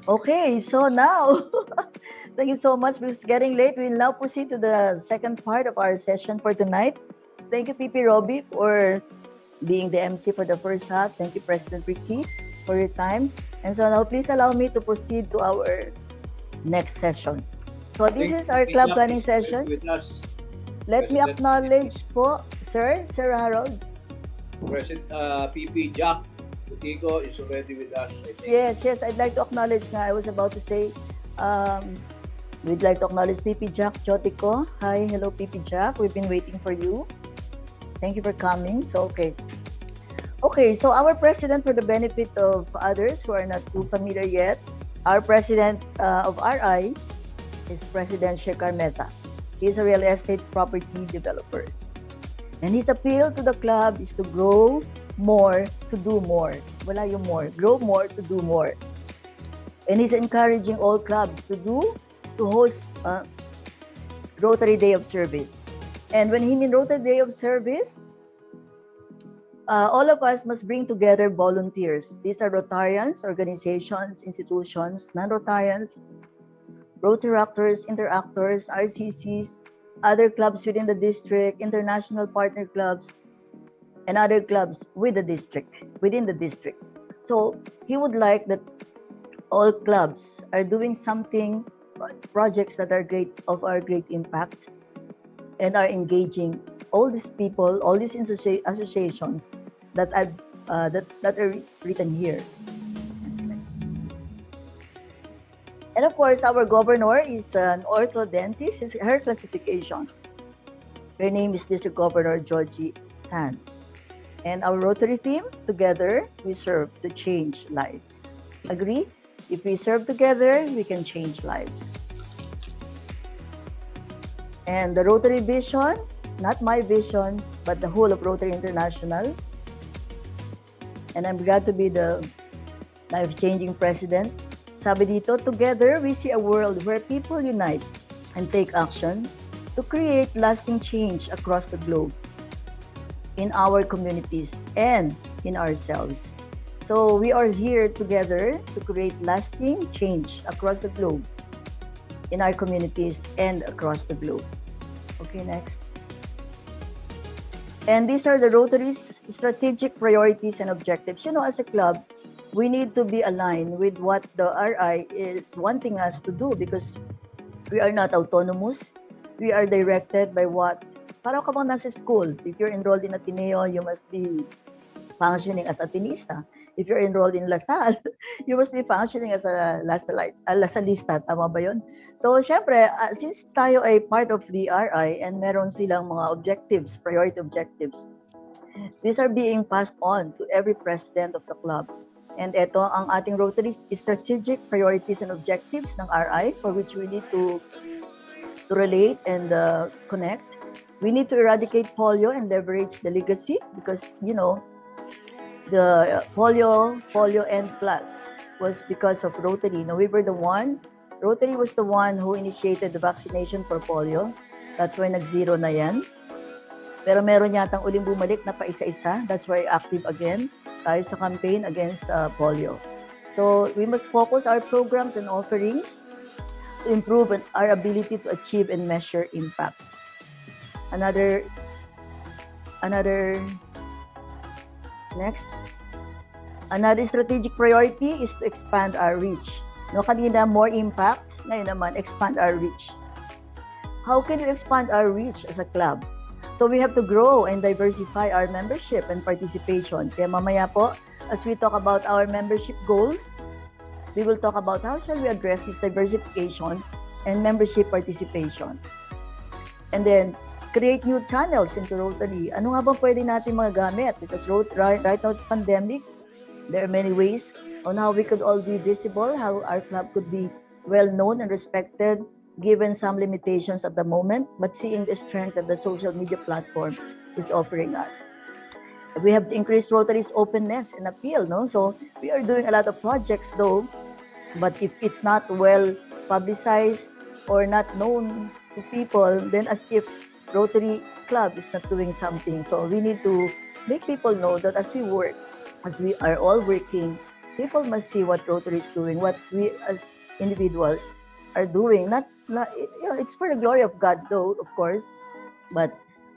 Okay, so now, thank you so much because it's getting late. We'll now proceed to the second part of our session for tonight. Thank you, PP Robbie, for being the MC for the first half. Thank you, President Ricky, for your time. And so now, please allow me to proceed to our next session. So this Think is our Pizza club planning is already session. with us. Let me President acknowledge po, Sir Harold. President PP Jack Utico is already with us, I think. Yes, I'd like to acknowledge nga, I was about to say, um, we'd like to acknowledge PP Jack Jotico. Hi, hello PP Jack. We've been waiting for you. Thank you for coming. So, okay. Okay, so our president, for the benefit of others who are not too familiar yet, our president of RI is President Shekhar Mehta. He's a real estate property developer. And his appeal to the club is to grow more, to do more. Wala yung more. Grow more, to do more. And he's encouraging all clubs to host Rotary Day of Service. And when he means Rotary Day of Service, all of us must bring together volunteers. These are Rotarians, organizations, institutions, non-Rotarians, Rotaractors, Interactors, RCCs, other clubs within the district, international partner clubs, and other clubs within the district. So he would like that all clubs are doing something, projects that are of our great impact, and are engaging all these people, all these associations that are written here. And of course, our governor is an orthodontist. It's her classification. Her name is District Governor Georgie Tan. And our Rotary theme, together we serve to change lives. Agree? If we serve together, we can change lives. And the Rotary vision, not my vision, but the whole of Rotary International. And I'm glad to be the life-changing president. Sabi dito, together we see a world where people unite and take action to create lasting change across the globe, in our communities and in ourselves. So we are here together to create lasting change across the globe, in our communities and across the globe. Okay, next. And these are the Rotary's strategic priorities and objectives. You know, as a club, we need to be aligned with what the RI is wanting us to do, because we are not autonomous. We are directed by what, parang ka bang nasa school. If you're enrolled in Ateneo, you must be functioning as Atenista. If you're enrolled in LaSalle, you must be functioning as a LaSalista. Tama ba yun? So, syempre, since tayo ay part of the RI and meron silang mga objectives, priority objectives, these are being passed on to every president of the club. And ito ang ating Rotary's strategic priorities and objectives ng RI, for which we need to relate and connect. We need to eradicate polio and leverage the legacy, because, you know, the polio N plus was because of Rotary. Now, Rotary was the one who initiated the vaccination for polio. That's why nag-zero na yan. Pero meron yatang uling bumalik na pa isa-isa. That's why active again tayo sa campaign against polio. So we must focus our programs and offerings to improve our ability to achieve and measure impact. Another strategic priority is to expand our reach. No, kanina more impact, ngayon naman expand our reach. How can we expand our reach as a club? So we have to grow and diversify our membership and participation. Kaya mamaya po, as we talk about our membership goals, we will talk about how shall we address this diversification and membership participation. And then, create new channels into Rotary. Ano nga bang pwede natin magagamit? Because right now it's pandemic, there are many ways on how we could all be visible, how our club could be well known and respected, given some limitations at the moment, but seeing the strength that the social media platform is offering us. We have to increase Rotary's openness and appeal, no? So we are doing a lot of projects though, but if it's not well publicized or not known to people, then as if Rotary Club is not doing something. So we need to make people know that as we work, as we are all working people must see what Rotary is doing, what we as individuals are doing. Not it's for the glory of God, though, of course. But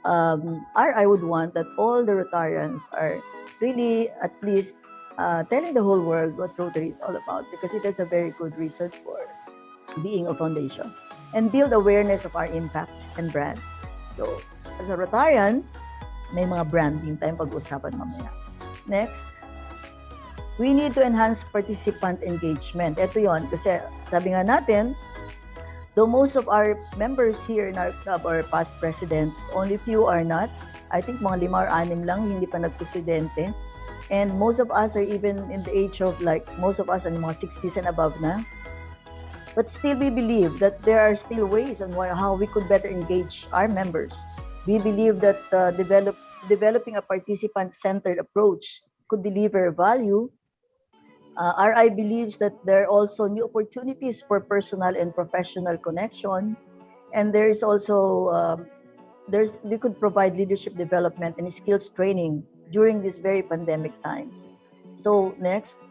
I would want that all the Rotarians are really at least telling the whole world what Rotary is all about, because it is a very good reason for being a foundation and build awareness of our impact and brand. So, as a Rotarian, may mga branding tayong pag-usapan mamaya. Next, we need to enhance participant engagement. Ito yon, kasi sabi nga natin, though most of our members here in our club are past presidents, only few are not. I think mga 5 or 6 lang hindi pa nagpresidente. And most of us are even in the age of most of us are mga 60s and above na. But still we believe that there are still ways on how we could better engage our members. We believe that developing a participant-centered approach could deliver value. RI believes that there are also new opportunities for personal and professional connection, and there is also we could provide leadership development and skills training during these very pandemic times. So next,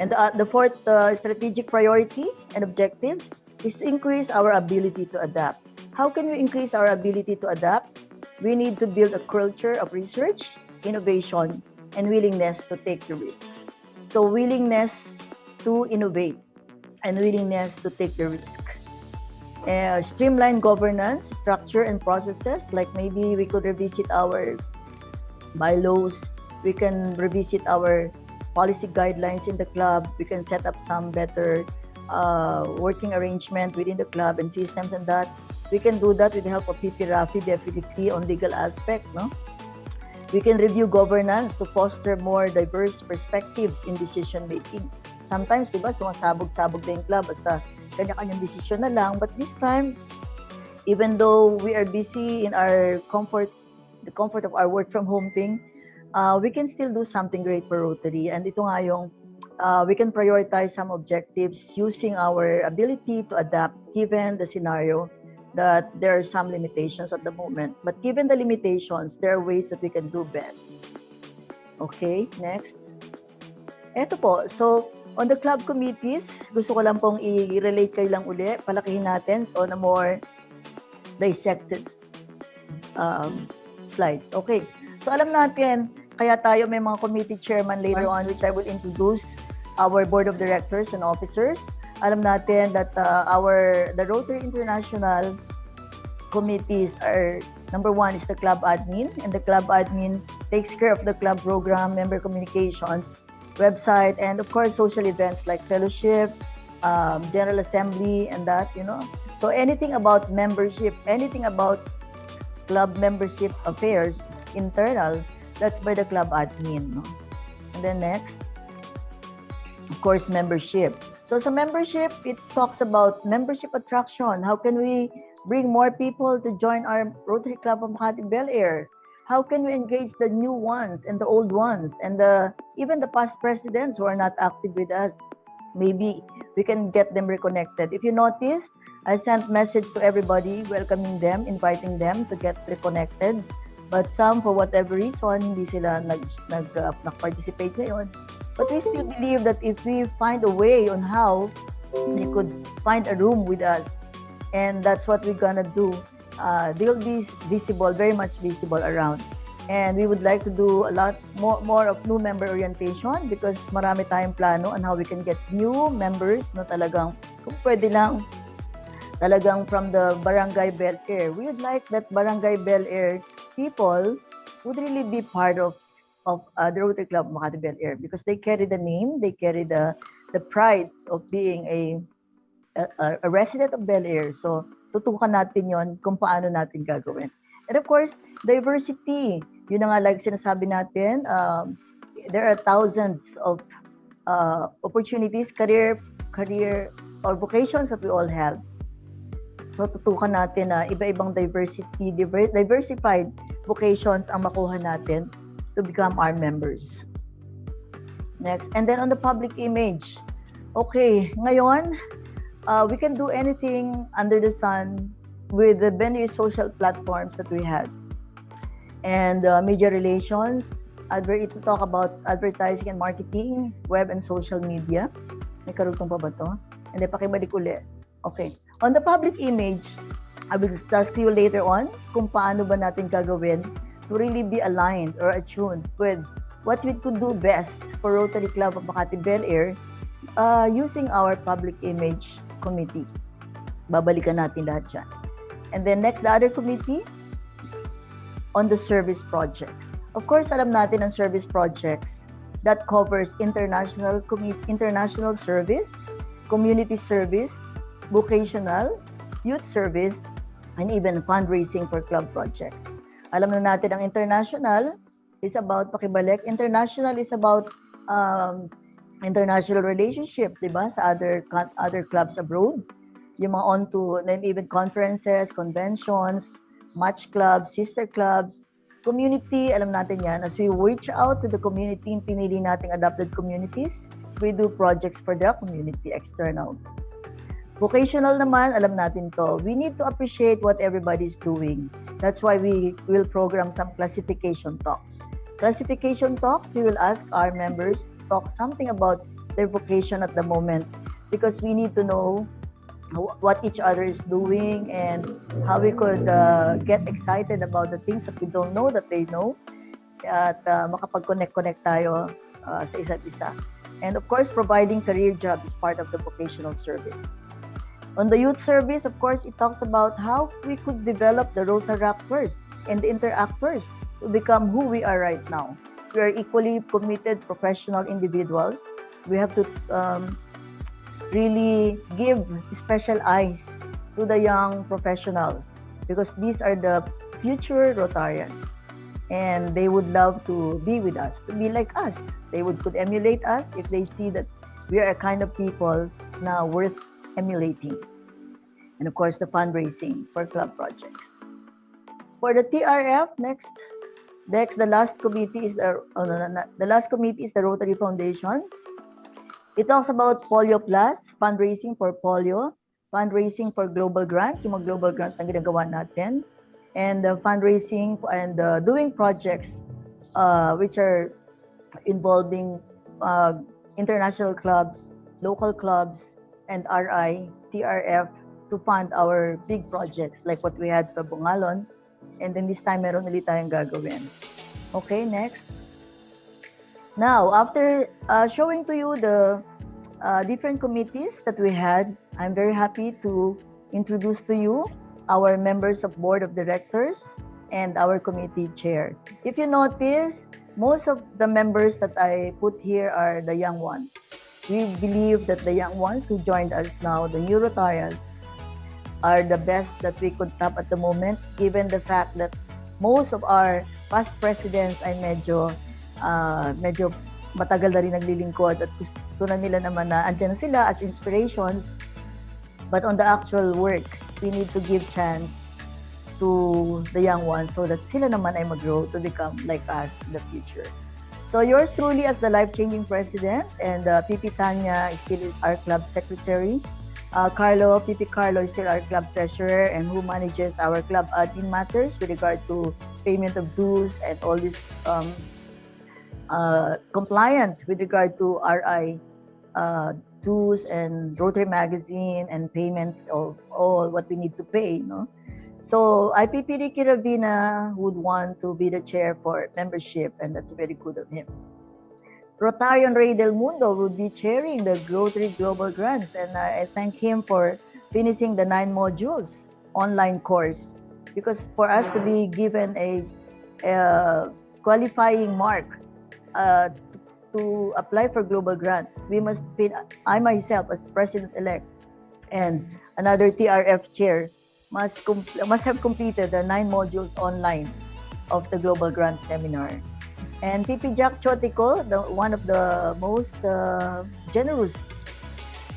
and the fourth strategic priority and objectives is to increase our ability to adapt. How can we increase our ability to adapt? We need to build a culture of research, innovation, and willingness to take the risks. So willingness to innovate and willingness to take the risk. Streamline governance, structure, and processes. Like maybe we could revisit our bylaws. We can revisit our policy guidelines in the club. We can set up some better working arrangement within the club and systems and that. We can do that with the help of PP Rafi, definitely on legal aspect, no? We can review governance to foster more diverse perspectives in decision making. Sometimes, di ba, sumasabog-sabog na yung club, basta kanya-kanyang decision na lang. But this time, even though we are busy in our the comfort of our work from home thing, we can still do something great for Rotary. And ito nga yung, we can prioritize some objectives using our ability to adapt given the scenario that there are some limitations at the moment. But given the limitations, there are ways that we can do best. Okay, next. Eto po, so on the club committees, gusto ko lang pong i-relate kayo lang uli, palakihin natin on a more dissected slides. Okay, so alam natin, kaya tayo may mga committee chairman later on, which I will introduce our board of directors and officers. Alam natin that the Rotary International committees are, number 1 is the club admin, and the club admin takes care of the club program, member communications, website, and of course social events like fellowship, general assembly, and that, you know. So anything about membership, anything about club membership affairs, internal, that's by the club admin, no? And then next, of course, membership. So sa membership, it talks about membership attraction. How can we bring more people to join our Rotary Club of Makati Bel Air? How can we engage the new ones and the old ones and even the past presidents who are not active with us? Maybe we can get them reconnected. If you noticed, I sent message to everybody welcoming them, inviting them to get reconnected. But some, for whatever reason, hindi sila nag-participate ngayon. But we still believe that if we find a way on how they could find a room with us, and that's what we're gonna do, they'll be visible, very much visible around. And we would like to do a lot more of new member orientation because marami tayong plano on how we can get new members na talagang, kung pwede lang, talagang from the Barangay Bel Air. We would like that Barangay Bel Air people would really be part of the Rotary Club of Makati Bel Air because they carry the name, they carry the pride of being a resident of Bel Air. So, tutukan natin yon kung paano natin gagawin. And of course, diversity. Yun na nga like sinasabi natin, there are thousands of opportunities, career or vocations that we all have. So, tutukan natin na iba-ibang diversified vocations ang makuha natin to become our members. Next, and then on the public image. Okay, ngayon, we can do anything under the sun with the many social platforms that we have. And media relations, to talk about advertising and marketing, web and social media. May karugtong pa ba to? Hindi, pakibalik ulit. Okay. On the public image, I will discuss to you later on kung paano ba natin gagawin to really be aligned or attuned with what we could do best for Rotary Club of Makati Bel Air using our public image committee. Babalikan natin lahat dyan. And then next, the other committee on the service projects. Of course, alam natin ang service projects that covers international service, community service, vocational, youth service, and even fundraising for club projects. Alam na natin ang international is about, pakibalik, international is about international relationship, di ba, sa other clubs abroad. Yung mga on to, then even conferences, conventions, match clubs, sister clubs, community, alam natin yan. As we reach out to the community, pinili nating adopted communities, we do projects for the community, external. Vocational naman, alam natin to. We need to appreciate what everybody is doing. That's why we will program some classification talks. Classification talks, we will ask our members to talk something about their vocation at the moment because we need to know what each other is doing and how we could get excited about the things that we don't know that they know at makapag-connect tayo sa isa't isa. And of course, providing career jobs is part of the vocational service. On the youth service, of course, it talks about how we could develop the Rotaract-ers and the Interact-ers to become who we are right now. We are equally committed professional individuals. We have to really give special eyes to the young professionals because these are the future Rotarians and they would love to be with us, to be like us. They could emulate us if they see that we are a kind of people na worth emulating. And of course, the fundraising for club projects. For the TRF, next, the last committee is the Rotary Foundation. It talks about Polio Plus, fundraising for polio, fundraising for global grant, yung mga global grant na ginagawa natin, and fundraising and doing projects which are involving international clubs, local clubs, and RI, TRF to fund our big projects like what we had for Bungalon. And then this time, meron ulit tayong gagawin. Okay, next. Now, after showing to you the different committees that we had, I'm very happy to introduce to you our members of Board of Directors and our committee chair. If you notice, most of the members that I put here are the young ones. We believe that the young ones who joined us now, the new Rotarians, are the best that we could tap at the moment, given the fact that most of our past presidents ay medyo matagal na rin naglilingkod at gusto na nila naman na andyan na sila as inspirations. But on the actual work, we need to give chance to the young ones so that sila naman ay mag-grow to become like us in the future. So yours truly as the life-changing president, and Pipi Tanya is still our club secretary. Pipi Carlo is still our club treasurer and who manages our club admin matters with regard to payment of dues and all this compliant with regard to RI dues and Rotary Magazine and payments of all what we need to pay, no? So IPP Ricky Ravina would want to be the chair for membership, and that's very good of him. Rotarian Ray Del Mundo would be chairing the Rotary Global Grants, and I thank him for finishing the 9 modules online course, because for us to be given a qualifying mark to apply for global grant, we must be, I myself as president-elect and another TRF chair must have completed the 9 modules online of the global grant seminar. And PP Jack Chotico, one of the most generous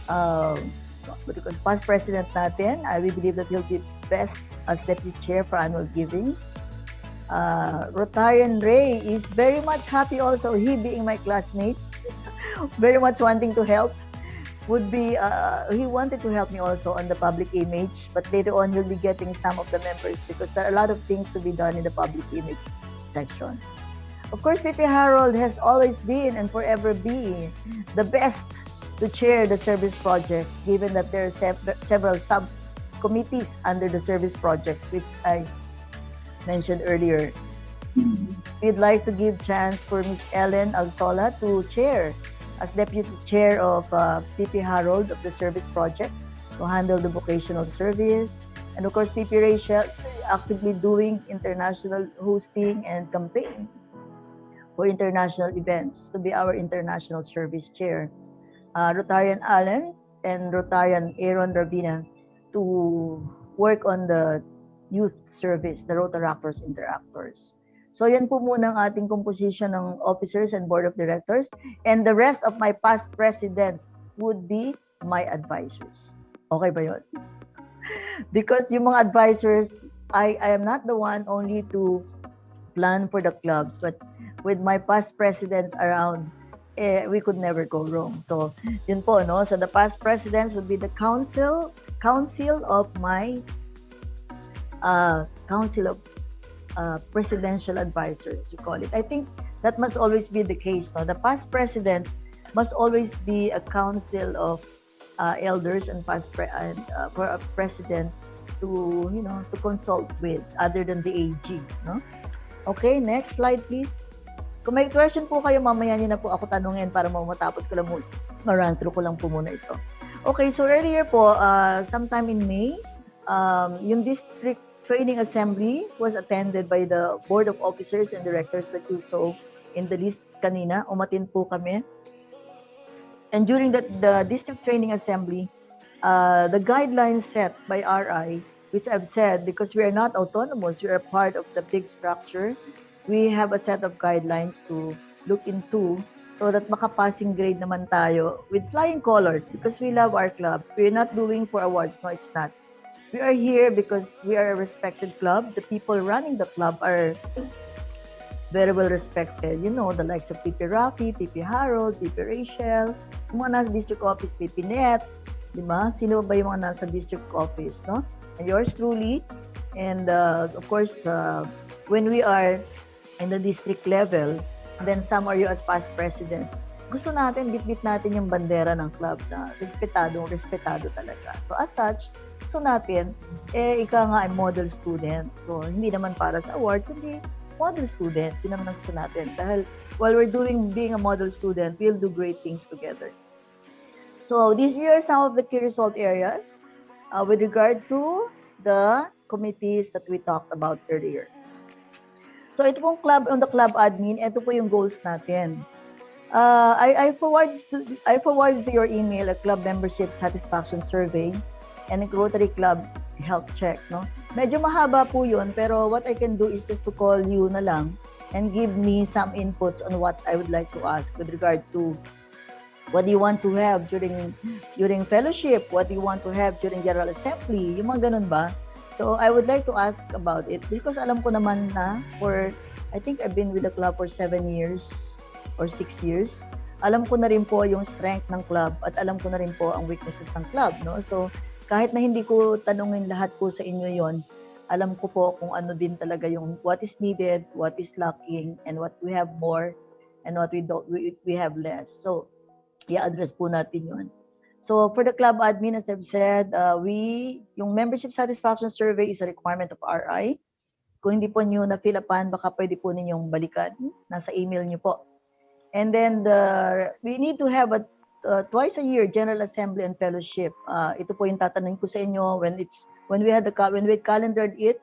past president natin, we believe that he'll be best as deputy chair for annual giving. Rotarian Ray is very much happy also, he being my classmate, very much wanting to help. He wanted to help me also on the public image, but later on he'll be getting some of the members because there are a lot of things to be done in the public image section. Of course, VP Harold has always been and forever be the best to chair the service projects, given that there are several subcommittees under the service projects, which I mentioned earlier. We'd like to give chance for Ms. Ellen Alsola to chair as Deputy Chair of VP Harold of the service project to handle the vocational service. And of course, VP Rachel actively doing international hosting and campaign for international events to be our international service chair. Rotarian Allen and Rotarian Aaron Ravina to work on the youth service, the Rotaractors Interactors. So yan po muna ang ating composition ng officers and board of directors. And the rest of my past presidents would be my advisors. Okay ba yun? Because yung mga advisors, I am not the one only to plan for the club, but with my past presidents around, we could never go wrong. So yun po, no? So the past presidents would be the council of my council of presidential advisors, you call it. I think that must always be the case. No? The past presidents must always be a council of elders and for a president to to consult with, other than the AG. No? Okay, next slide please. Kung may question po kayo, mamaya niyo na po ako tanungin para matapos ko lang ma-run through ko lang po muna ito. Okay, so earlier po, sometime in May, yung district training assembly was attended by the board of officers and directors that you saw in the list kanina. Umatin po kami. And during the district training assembly, the guidelines set by RI, which I've said, because we are not autonomous, we are part of the big structure, we have a set of guidelines to look into so that makapassing grade naman tayo with flying colors, because we love our club. We're not doing for awards. No, it's not. We are here because we are a respected club. The people running the club are very well respected. You know, the likes of PP Rafi, PP Harold, PP Rachel, yung mga nasa district office, PP Net, di ba? Sino ba yung mga nasa district office, no? And yours truly. And of course, when we are in the district level, then some are you as past presidents. Gusto natin, bit-bit natin yung bandera ng club na respetado talaga. So as such, gusto natin, ika nga ay model student. So hindi naman para sa award, kundi model student. Yun naman ang gusto natin. Dahil while we're being a model student, we'll do great things together. So these are some of the key result areas with regard to the committees that we talked about earlier. So ito pong club, on the club admin, ito po yung goals natin. I forward to your email a club membership satisfaction survey and a Rotary Club health check. No? Medyo mahaba po yun, pero what I can do is just to call you na lang and give me some inputs on what I would like to ask with regard to what do you want to have during fellowship, what do you want to have during General Assembly, yung mga ganun ba? So I would like to ask about it because alam ko naman na I think I've been with the club for 7 years or 6 years. Alam ko na rin po yung strength ng club at alam ko na rin po ang weaknesses ng club, no? So kahit na hindi ko tanungin lahat po sa inyo yon, alam ko po kung ano din talaga yung what is needed, what is lacking, and what we have more and what we have less. So i-address po natin yun. So for the club admin, as I've said, yung membership satisfaction survey is a requirement of RI. Kung hindi po nyo na-fill upan, baka pwede po ninyong balikan. Nasa email nyo po. And then we need to have a twice a year General Assembly and Fellowship. Ito po yung tatanungin ko sa inyo when we calendared it.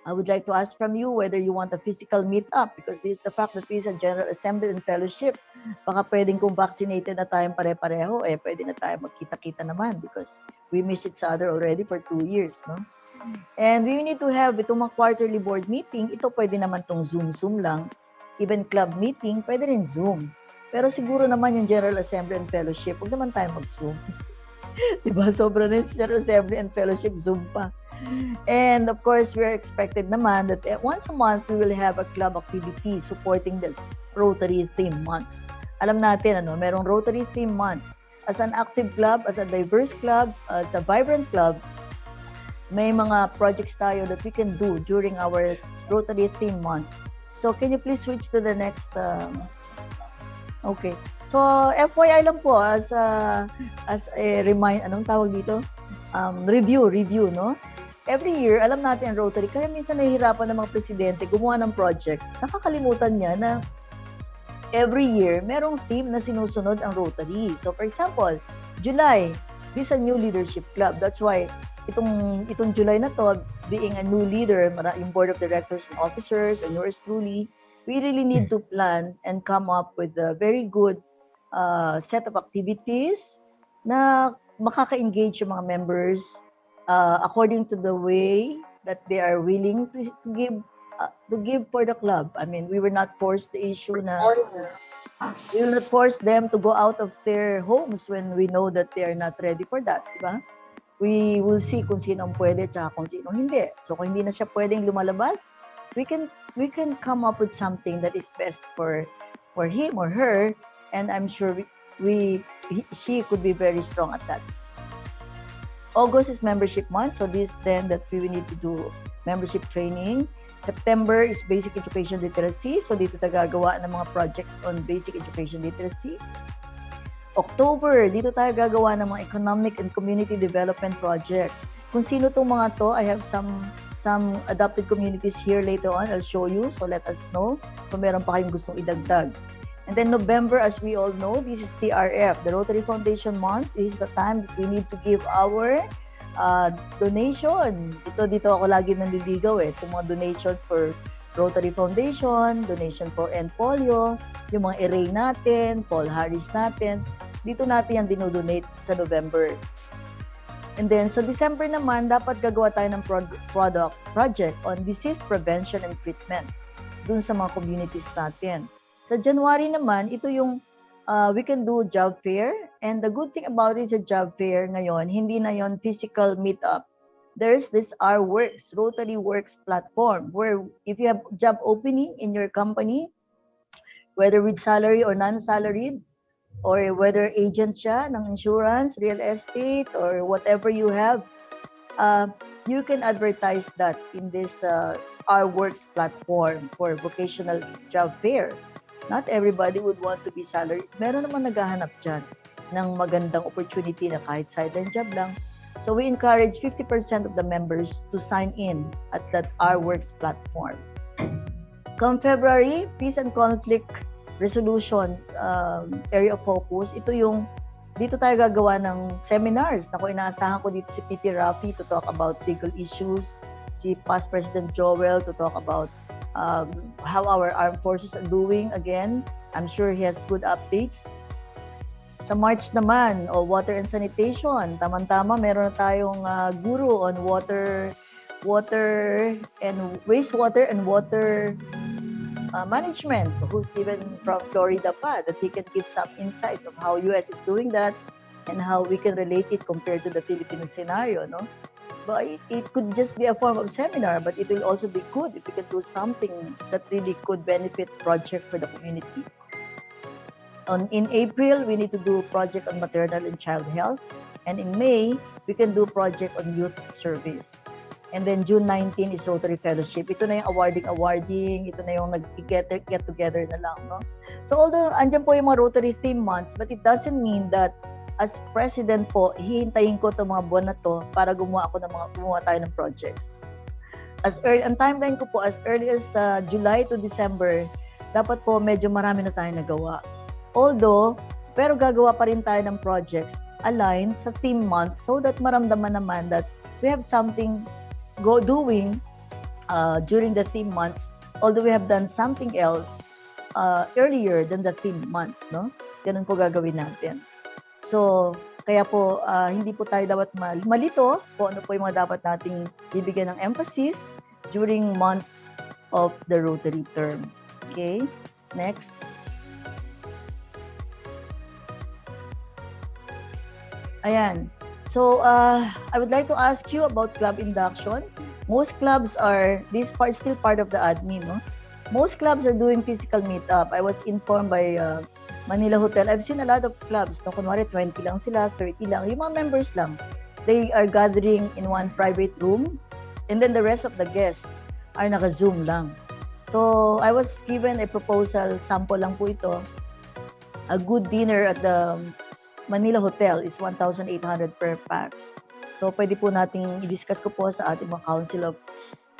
I would like to ask from you whether you want a physical meet-up because this is the fact that this is a General Assembly and Fellowship. Baka pwedeng kung vaccinated na tayong pare-pareho, pwede na tayo magkita-kita naman because we missed each other already for 2 years, no? And we need to have itong mga quarterly board meeting. Ito pwede naman tong Zoom lang. Even club meeting, pwede rin Zoom. Pero siguro naman yung General Assembly and Fellowship, huwag naman tayo mag-Zoom. Diba? Sobra na yung General Assembly and Fellowship, Zoom pa. And of course, we're expected naman that once a month, we will have a club activity supporting the Rotary theme months. Alam natin, merong Rotary theme months. As an active club, as a diverse club, as a vibrant club, may mga projects tayo that we can do during our Rotary theme months. So can you please switch to the next? Okay. So FYI lang po as a anong tawag dito? Review, no? Every year, alam natin ang Rotary, kaya minsan nahihirapan ng mga presidente gumawa ng project. Nakakalimutan niya na every year, merong team na sinusunod ang Rotary. So for example, July, this is a new leadership club. That's why itong July na to, being a new leader, yung board of directors and officers, and yours truly, we really need to plan and come up with a very good set of activities na makaka-engage yung mga members according to the way that they are willing to give for the club. I mean, we were not forced the issue na we will not force them to go out of their homes when we know that they are not ready for that, di ba? We will see kung sino ang pwede at kung sino hindi. So kung hindi na siya pwedeng lumalabas, we can come up with something that is best for him or her, and I'm sure she could be very strong at that. August is membership month, so this then that we will need to do membership training. September is basic education literacy, so dito tayo gagawa ng mga projects on basic education literacy. October, dito tayo gagawa ng mga economic and community development projects. Kung sino tong mga to, I have some adopted communities here later on. I'll show you, so let us know kung meron pa kayong gustong idagdag. And then November, as we all know, this is TRF, the Rotary Foundation Month. This is the time that we need to give our donation. Dito ako lagi nanliligaw itong mga donations for Rotary Foundation, donation for End Polio, yung mga array natin, Paul Harris natin. Dito natin yan dinodonate sa November. And then, so December naman, dapat gagawa tayo ng project on disease prevention and treatment dun sa mga communities natin. Sa January naman, ito yung we can do job fair. And the good thing about it sa job fair ngayon, hindi na yon physical meetup. There's this Our Works, Rotary Works platform, where if you have job opening in your company, whether with salary or non-salaried, or whether agent siya ng insurance, real estate, or whatever you have, you can advertise that in this Our Works platform for vocational job fair. Not everybody would want to be salaried. Meron naman naghahanap dyan ng magandang opportunity na kahit sideline job lang. So we encourage 50% of the members to sign in at that Our Works platform. Come February, peace and conflict resolution area of focus. Ito yung, dito tayo gagawa ng seminars. Naku, inaasahan ko dito si P.P. Rafi to talk about legal issues, si past President Joel to talk about how our armed forces are doing. Again, I'm sure he has good updates. Sa March naman, water and sanitation. Tama-tama, meron na tayong guru on water and wastewater and water management, who's even from Florida pa, that he can give some insights of how US is doing that and how we can relate it compared to the Philippine scenario, no? But it could just be a form of seminar, but it will also be good if we can do something that really could benefit project for the community. In April, we need to do a project on maternal and child health. And in May, we can do a project on youth service. And then June 19 is Rotary Fellowship. Ito na yung awarding. Ito na yung get together na lang, no? So although andyan po yung mga Rotary theme months, but it doesn't mean that as president po, hihintayin ko itong mga buwan na to para gumawa tayo ng projects. Ang timeline ko po, as early as July to December, dapat po medyo marami na tayo nagawa. Although, pero gagawa pa rin tayo ng projects aligned sa theme months so that maramdaman naman that we have something doing during the theme months, although we have done something else earlier than the theme months, no? Ganun po gagawin natin. So, kaya po, hindi po tayo dapat malito kung ano po yung mga dapat nating bibigyan ng emphasis during months of the Rotary term. Okay? Next. Ayan. So, I would like to ask you about club induction. Most clubs are, this part is still part of the admin, no? Most clubs are doing physical meetup. I was informed by Manila Hotel. I've seen a lot of clubs. No, kunwari 20 lang sila, 30 lang. Yung mga members lang. They are gathering in one private room and then the rest of the guests are naka-Zoom lang. So, I was given a proposal, sample lang po ito. A good dinner at the Manila Hotel is 1,800 per pax. So, pwede po nating i-discuss ko po sa ating mga Council of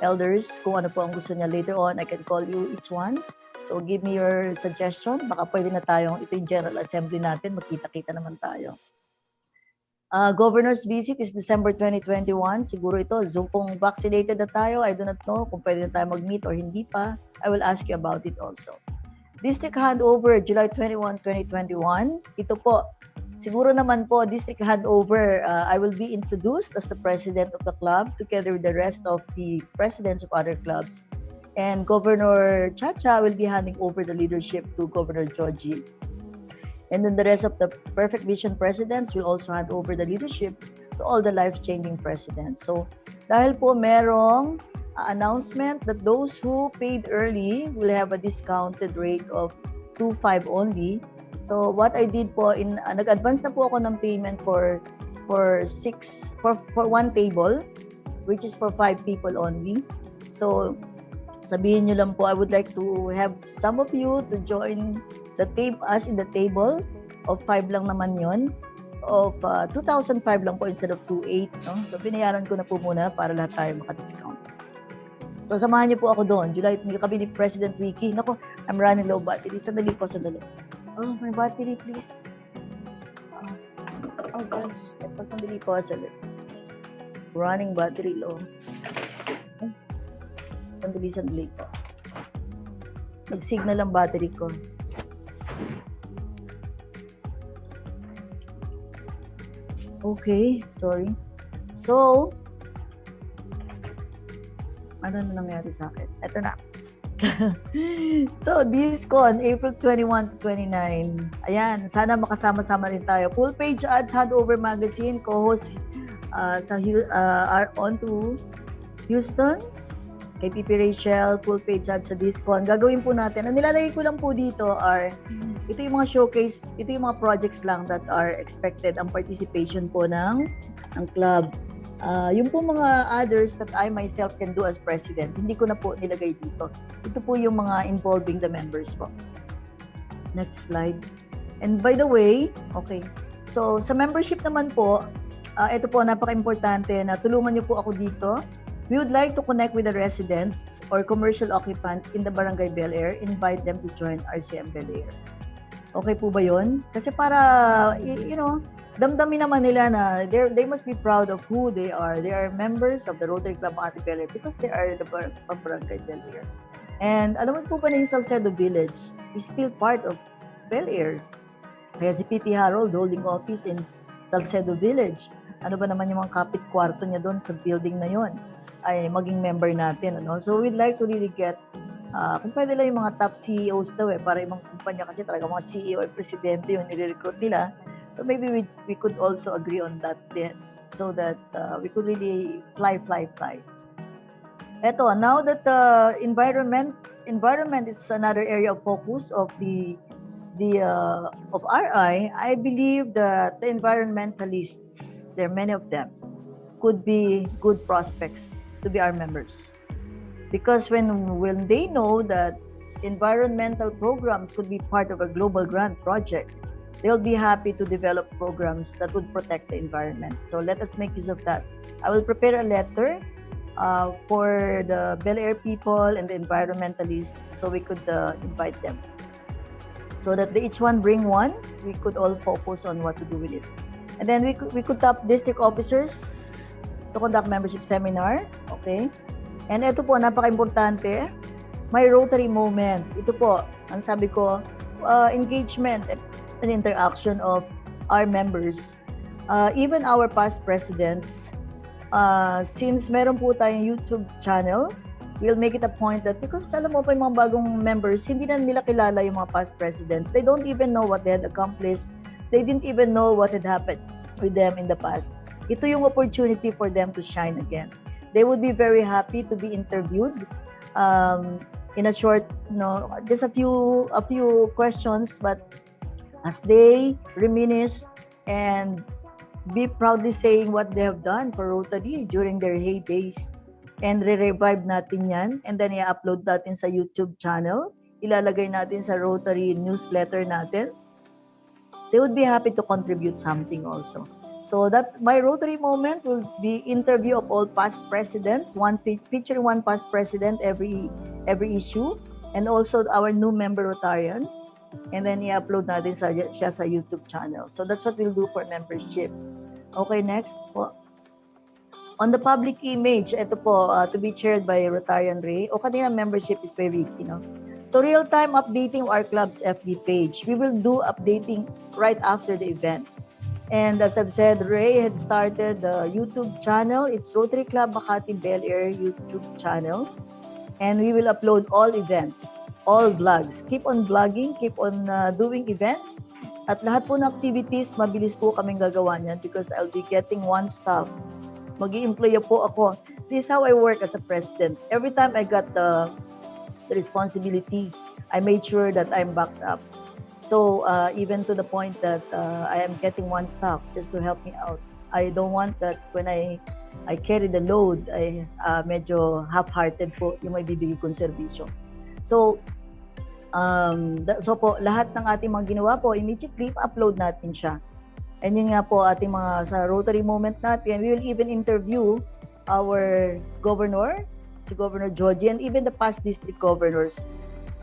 Elders kung ano po ang gusto niya. Later on, I can call you each one. So, give me your suggestion. Baka pwede na tayong, ito yung General Assembly natin, magkita-kita naman tayo. Governor's visit is December 2021. Siguro ito, Zoom kung vaccinated na tayo. I do not know kung pwede na tayo mag-meet or hindi pa. I will ask you about it also. District handover, July 21, 2021. Ito po, siguro naman po, district handover, I will be introduced as the president of the club together with the rest of the presidents of other clubs. And Governor Chacha will be handing over the leadership to Governor Georgie. And then the rest of the Perfect Vision presidents will also hand over the leadership to all the life-changing presidents. So, dahil po merong announcement that those who paid early will have a discounted rate of 2.5 only. So what I did po, nag-advance na po ako ng payment for one table, which is for 5 people only. So sabihin nyo lang po, I would like to have some of you to join us in the table of 5 lang naman yon, of 2,005 lang po instead of 2,800. No? So binayaran ko na po muna para lahat tayo maka-discount. So, samahan niyo po ako doon. July, kami ni President Ricky. Nako, I'm running low battery. Sandali po, sandali. Oh, my battery, please. Oh, gosh. Ito, sandali po, sandali. Running battery low. Sandali po. Nag-signal ang battery ko. Okay, sorry. So, ano na nangyari sa akin? Ito na. So, DISCON, April 21 to 29. Ayan, sana makasama-sama rin tayo. Full page ads, Handover Magazine, co-host on to Houston. Kay Pipi Rachel, full page ads sa DISCON. Gagawin po natin. Ang nilalagay ko lang po dito ito yung mga showcase, ito yung mga projects lang that are expected ang participation po ng club. Yung po mga others that I myself can do as president, hindi ko na po nilagay dito. Ito po yung mga involving the members po. Next slide. And by the way, okay. So sa membership naman po, ito po napaka-importante na tulungan niyo po ako dito. We would like to connect with the residents or commercial occupants in the Barangay Bel Air, invite them to join RCM Bel Air. Okay po ba yun? Kasi para, damdamin naman nila na they must be proud of who they are. They are members of the Rotary Club Makati Bel Air because they are the Barangay Bel Air. And alam mo po ba na yung Salcedo Village is still part of Bel Air. Kaya si P.P. Harold holding office in Salcedo Village. Ano ba naman yung mga kapit kwarto niya doon sa building na yon ay maging member natin. So we'd like to really get kung pwede lang yung mga top CEOs daw para ibang kumpanya kasi talaga mga CEO at presidente yung nire-recruit nila. So maybe we could also agree on that then so that we could really fly. Eto, now that environment is another area of focus of of RI, I believe that the environmentalists, there are many of them, could be good prospects to be our members. Because when they know that environmental programs could be part of a global grant project, they'll be happy to develop programs that would protect the environment. So let us make use of that. I will prepare a letter for the Bel Air people and the environmentalists so we could invite them. So that each one bring one, we could all focus on what to do with it. And then we could tap district officers to conduct membership seminar. Okay? And ito po, napaka-importante, may Rotary moment. Ito po, ang sabi ko, engagement and interaction of our members. Even our past presidents, since meron po tayong YouTube channel, we'll make it a point that because alam mo pa yung mga bagong members, hindi na nila kilala yung mga past presidents. They don't even know what they had accomplished. They didn't even know what had happened with them in the past. Ito yung opportunity for them to shine again. They would be very happy to be interviewed in a short, just a few questions, but as they reminisce and be proudly saying what they have done for Rotary during their heydays. and re-revive natin yan, and then i-upload natin sa YouTube channel, ilalagay natin sa Rotary newsletter natin. They would be happy to contribute something also. So that my Rotary moment will be interview of all past presidents, featuring one past president every issue, and also our new member Rotarians, and then i-upload natin siya sa YouTube channel. So that's what we'll do for membership. Okay, next po. On the public image, ito po, to be chaired by Rotarian Ray. O kanina membership is very, So real-time updating our club's FB page. We will do updating right after the event. And as I've said, Ray had started the YouTube channel. It's Rotary Club Makati Bel Air YouTube channel. And we will upload all events, all vlogs. Keep on vlogging, keep on doing events. At lahat po ng activities, mabilis po kaming gagawa niyan because I'll be getting one staff. Mag-i-employ po ako. This is how I work as a president. Every time I got the responsibility, I made sure that I'm backed up. So even to the point that I am getting one staff just to help me out. I don't want that when I carry the load, I medyo half-hearted po yung may bibigay kong serbisyo. So, so po, lahat ng ating mga ginawa po, immediately upload natin siya. And yun nga po, ating mga sa Rotary moment natin, we will even interview our governor, si Governor Joji, and even the past district governors,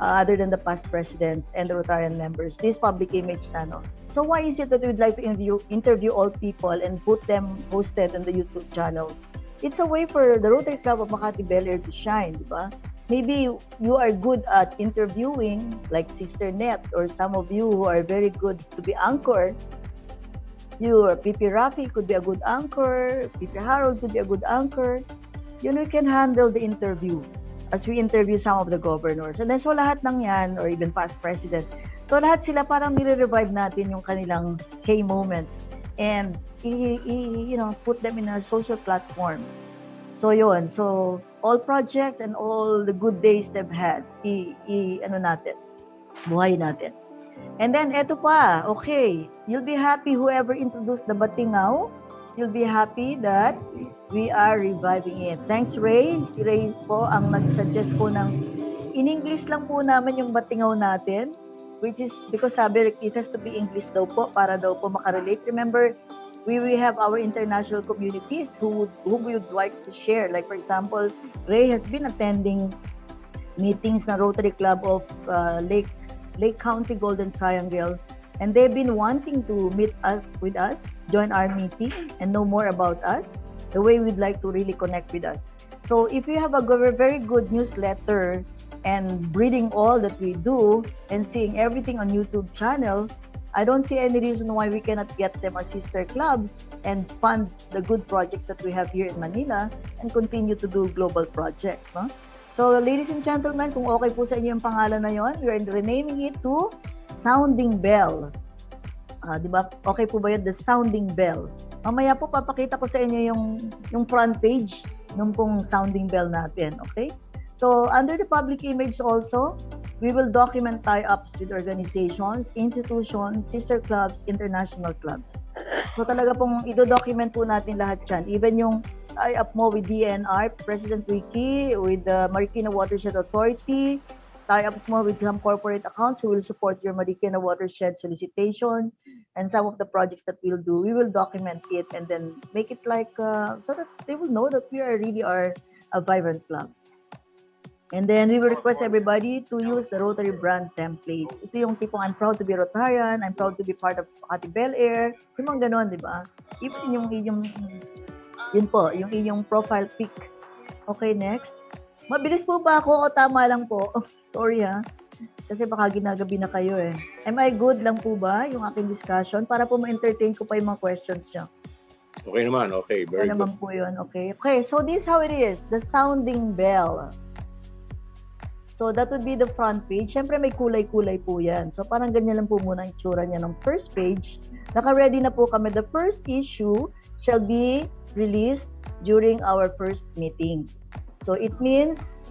other than the past presidents and the Rotarian members. This public image na, no? So why is it that we would like to interview all people and put them posted on the YouTube channel? It's a way for the Rotary Club of Makati Bel Air to shine, di ba? Maybe you are good at interviewing, like Sister Net, or some of you who are very good to be anchor. Pipi Rafi could be a good anchor, Pipi Harold could be a good anchor. You can handle the interview as we interview some of the governors. And then so lahat ng yan, or even past president, so lahat sila parang nire-revive natin yung kanilang key moments and put them in our social platform. So yun, so all projects and all the good days they've had, buhay natin. And then eto pa, okay, you'll be happy whoever introduced the Batingaw. You'll be happy that we are reviving it. Thanks, Ray. Si Ray po ang nag-suggest po ng in-English lang po namin yung Batingaw natin, which is because sabi it has to be English daw po para daw po makarelate. Remember, we have our international communities who we would like to share. Like for example, Ray has been attending meetings na Rotary Club of Lake County Golden Triangle. And they've been wanting to meet up with us, join our meeting, and know more about us, the way we'd like to really connect with us. So if you have a very good newsletter and reading all that we do and seeing everything on YouTube channel, I don't see any reason why we cannot get them as sister clubs and fund the good projects that we have here in Manila and continue to do global projects. No? So ladies and gentlemen, kung okay po sa inyo yung pangalan na yon, we are renaming it to Sounding Bell. Diba? Okay po ba yun? The Sounding Bell. Mamaya po papakita ko sa inyo yung front page nung pong Sounding Bell natin. Okay? So, under the public image also, we will document tie-ups with organizations, institutions, sister clubs, international clubs. So, talaga pong i-document po natin lahat yan. Even yung tie-up mo with DNR, President Wiki, with the Marikina Watershed Authority, tie-ups mo with some corporate accounts who will support your Marikina Watershed solicitation, and some of the projects that we'll do, we will document it and then make it like, so that they will know that we really are a vibrant club. And then we will request everybody to use the Rotary brand templates. Ito yung tipong I'm proud to be Rotarian, I'm proud to be part of Makati Bel Air, yung mga ganon, di ba? Even yun po, yung iyong profile pic. Okay, next. Mabilis po ba ako o tama lang po? Sorry ha. Kasi baka ginagabi na kayo eh. Am I good lang po ba yung aking discussion? Para po ma-entertain ko pa yung mga questions nyo. Okay naman, okay. Very good. naman po yun, okay. Okay, so this is how it is. The Sounding Bell. So that would be the front page. Siyempre may kulay-kulay po yan. So parang ganyan lang po muna ang itsura niya ng first page. Naka-ready na po kami. The first issue shall be released during our first meeting. So it means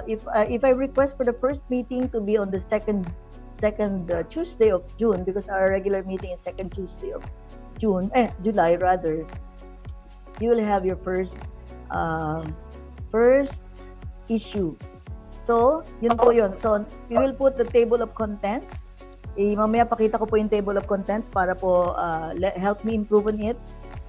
if I request for the first meeting to be on the second Tuesday of June, because our regular meeting is second Tuesday of July rather, you will have your first first issue. So, yun po yun. So, we will put the table of contents. Mamaya pakita ko po yung table of contents para po help me improve on it.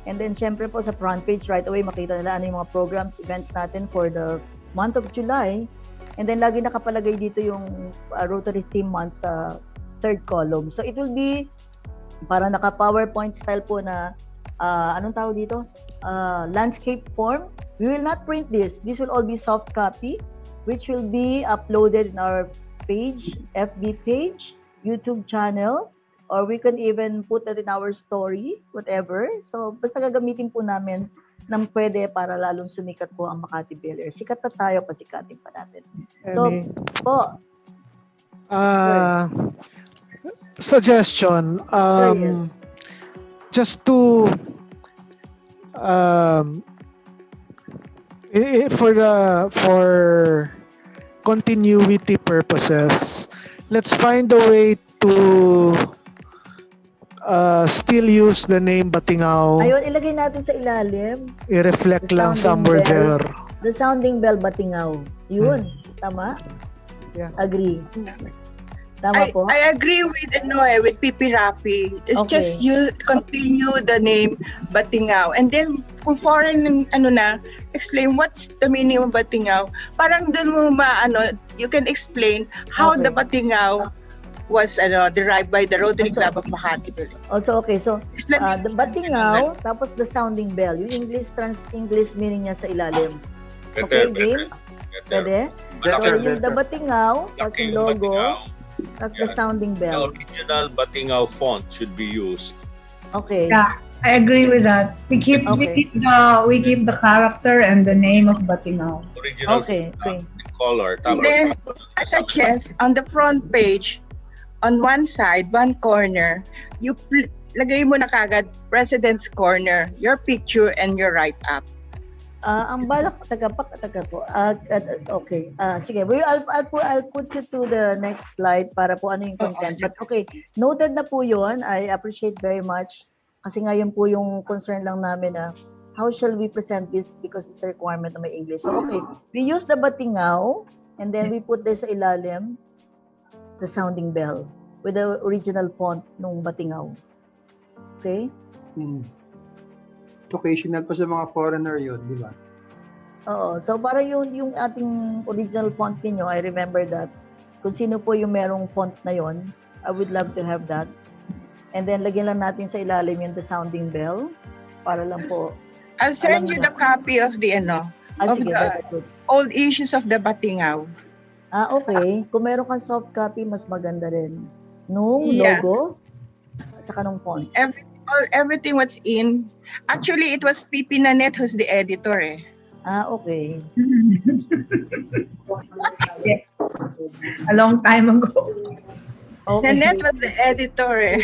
And then, syempre po sa front page, right away, makita nila ano yung mga programs, events natin for the month of July. And then, lagi nakapalagay dito yung Rotary theme month sa third column. So, it will be para naka-PowerPoint style po na anong tawag dito? Landscape form. We will not print this. This will all be soft copy, which will be uploaded in our page, FB page, YouTube channel, or we can even put it in our story, whatever. So, basta gagamitin po namin ng pwede para lalong sumikat po ang Makati Bel Air. Sikat na tayo, pasikatin pa natin. So, po. Suggestion. Yes. Just to for continuity purposes, let's find a way to still use the name Batingao. Ayun, ilagay natin sa ilalim. I-reflect The lang sounding somewhere bell. there. The sounding bell Batingao. Yun. Tama? Yeah. Agree. Tama po? I agree with Pipi Rapi. It's Okay. just you continue the name Batingao. And then, kung foreign, explain what's the meaning of Batingao. Parang dun mo you can explain how Okay. the Batingao was derived by the Rotary Club of Makati. Also, okay. So, Explain the Batingao, tapos the sounding bell. Yung English meaning niya sa ilalim. Okay, game? Pwede? So, yung the Batingao, tapos yung logo, tapos the sounding The bell. original Batingao font should be used. Okay. Yeah, I agree with that. We keep the character and the name of Batingao. Original Okay. font, color. And then, I suggest on the front page, on one side, one corner, lagay mo na kagad President's Corner, your picture and your write-up. Ang balak, taga po. Okay. Sige, I'll put you to the next slide para po ano yung content. But okay, noted na po yun. I appreciate very much. Kasi ngayon po yung concern lang namin na how shall we present this because it's a requirement na may English. So okay, we use the Batingao and then we put there sa ilalim the sounding bell with the original font nung Batingao. Okay? Occasional pa sa mga foreigner yun, di ba? Oo. So, para yung ating original font ninyo, I remember that. Kung sino po yung merong font na yon, I would love to have that. And then, lagyan lang natin sa ilalim yung the sounding bell. Para lang po. I'll send you the copy of the of Sige, the that's good. old issues of the Batingao. Okay. Kung meron kang soft copy, mas maganda rin. Nung Yeah. logo, at saka nung font. Everything was in. Actually, it was Pipi Nanet who's the editor. Okay. A long time ago. Okay. Nanet was the editor.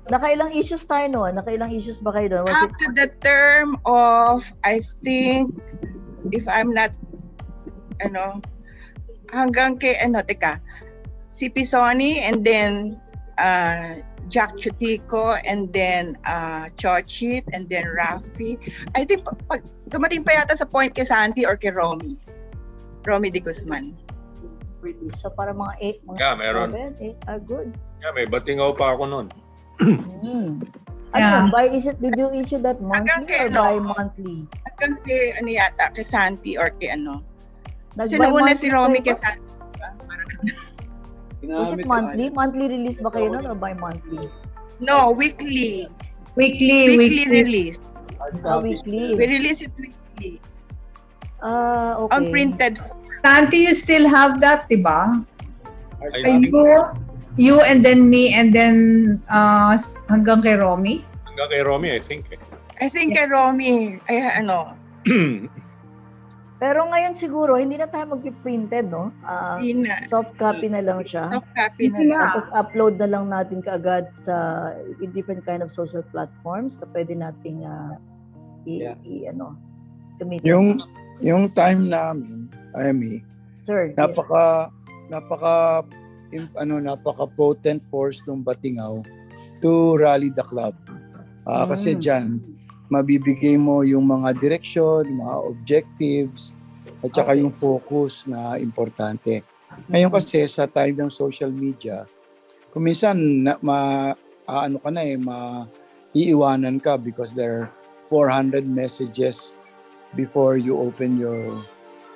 Nakailang issues tayo noon? Nakailang issues ba kayo doon? Was Up to the term of, I think, if I'm not, hanggang kay, si Pisoni, and then Jack Chutico, and then Chochit, and then Rafi. I think, dumating pa yata sa point kay Santi or kay Romy de Guzman. So, para mga 8, mga Yeah, meron. 7, 8 are good. Yeah, may Batingao pa ako nun. Ano, Yeah. did you issue that monthly or bi-monthly? Hanggang kay, kay Santi or kay Kasi Nag-bi-monthly nauna si Romy kayo kay ba? Santi. Diba? Was it monthly? Monthly release ba kayo nun o bi-monthly? No, weekly. Weekly. Release. Weekly. We release it weekly. Okay. Unprinted. Santi, you still have that, diba? I think You and then me and then hanggang kay Romy? hanggang kay Romy, I think. I think kay Romy, Pero ngayon siguro, hindi na tayo mag-printed, no? Soft copy na lang siya. soft copy na lang. Tapos upload na lang natin kaagad sa different kind of social platforms na pwede nating gamitin. Yung time namin, Amy, Sir, napaka potent force ng Batingao to rally the club. Kasi diyan mabibigay mo yung mga direksyon, mga objectives, at saka Okay. yung focus na importante. Ngayon kasi sa time ng social media, kung minsan ano ka na iiwanan ka because there are 400 messages before you open your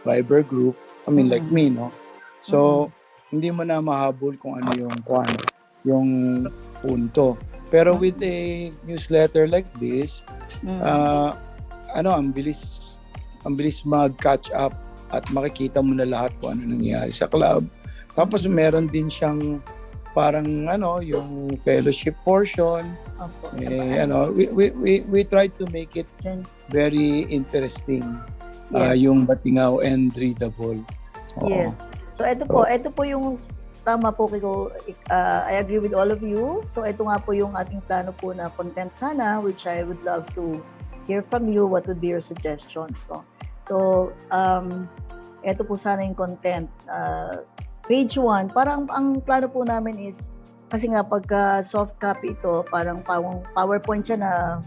Viber group. I mean, like me, no? So, hindi mo na mahabol kung ano yung punto. Pero with a newsletter like this, ang bilis mag-catch up at makikita mo na lahat kung ano nangyayari sa club. Tapos meron din siyang parang yung fellowship portion. Opo. We try to make it very interesting, yung Batingaw and readable. Oo. Yes. So ito po yung tama po Kiko. I agree with all of you. So ito nga po yung ating plano po na content sana, which I would love to hear from you. What would be your suggestions? No? So ito po sana yung content. Page 1, parang ang plano po namin is, kasi nga pagka soft copy ito, parang PowerPoint siya na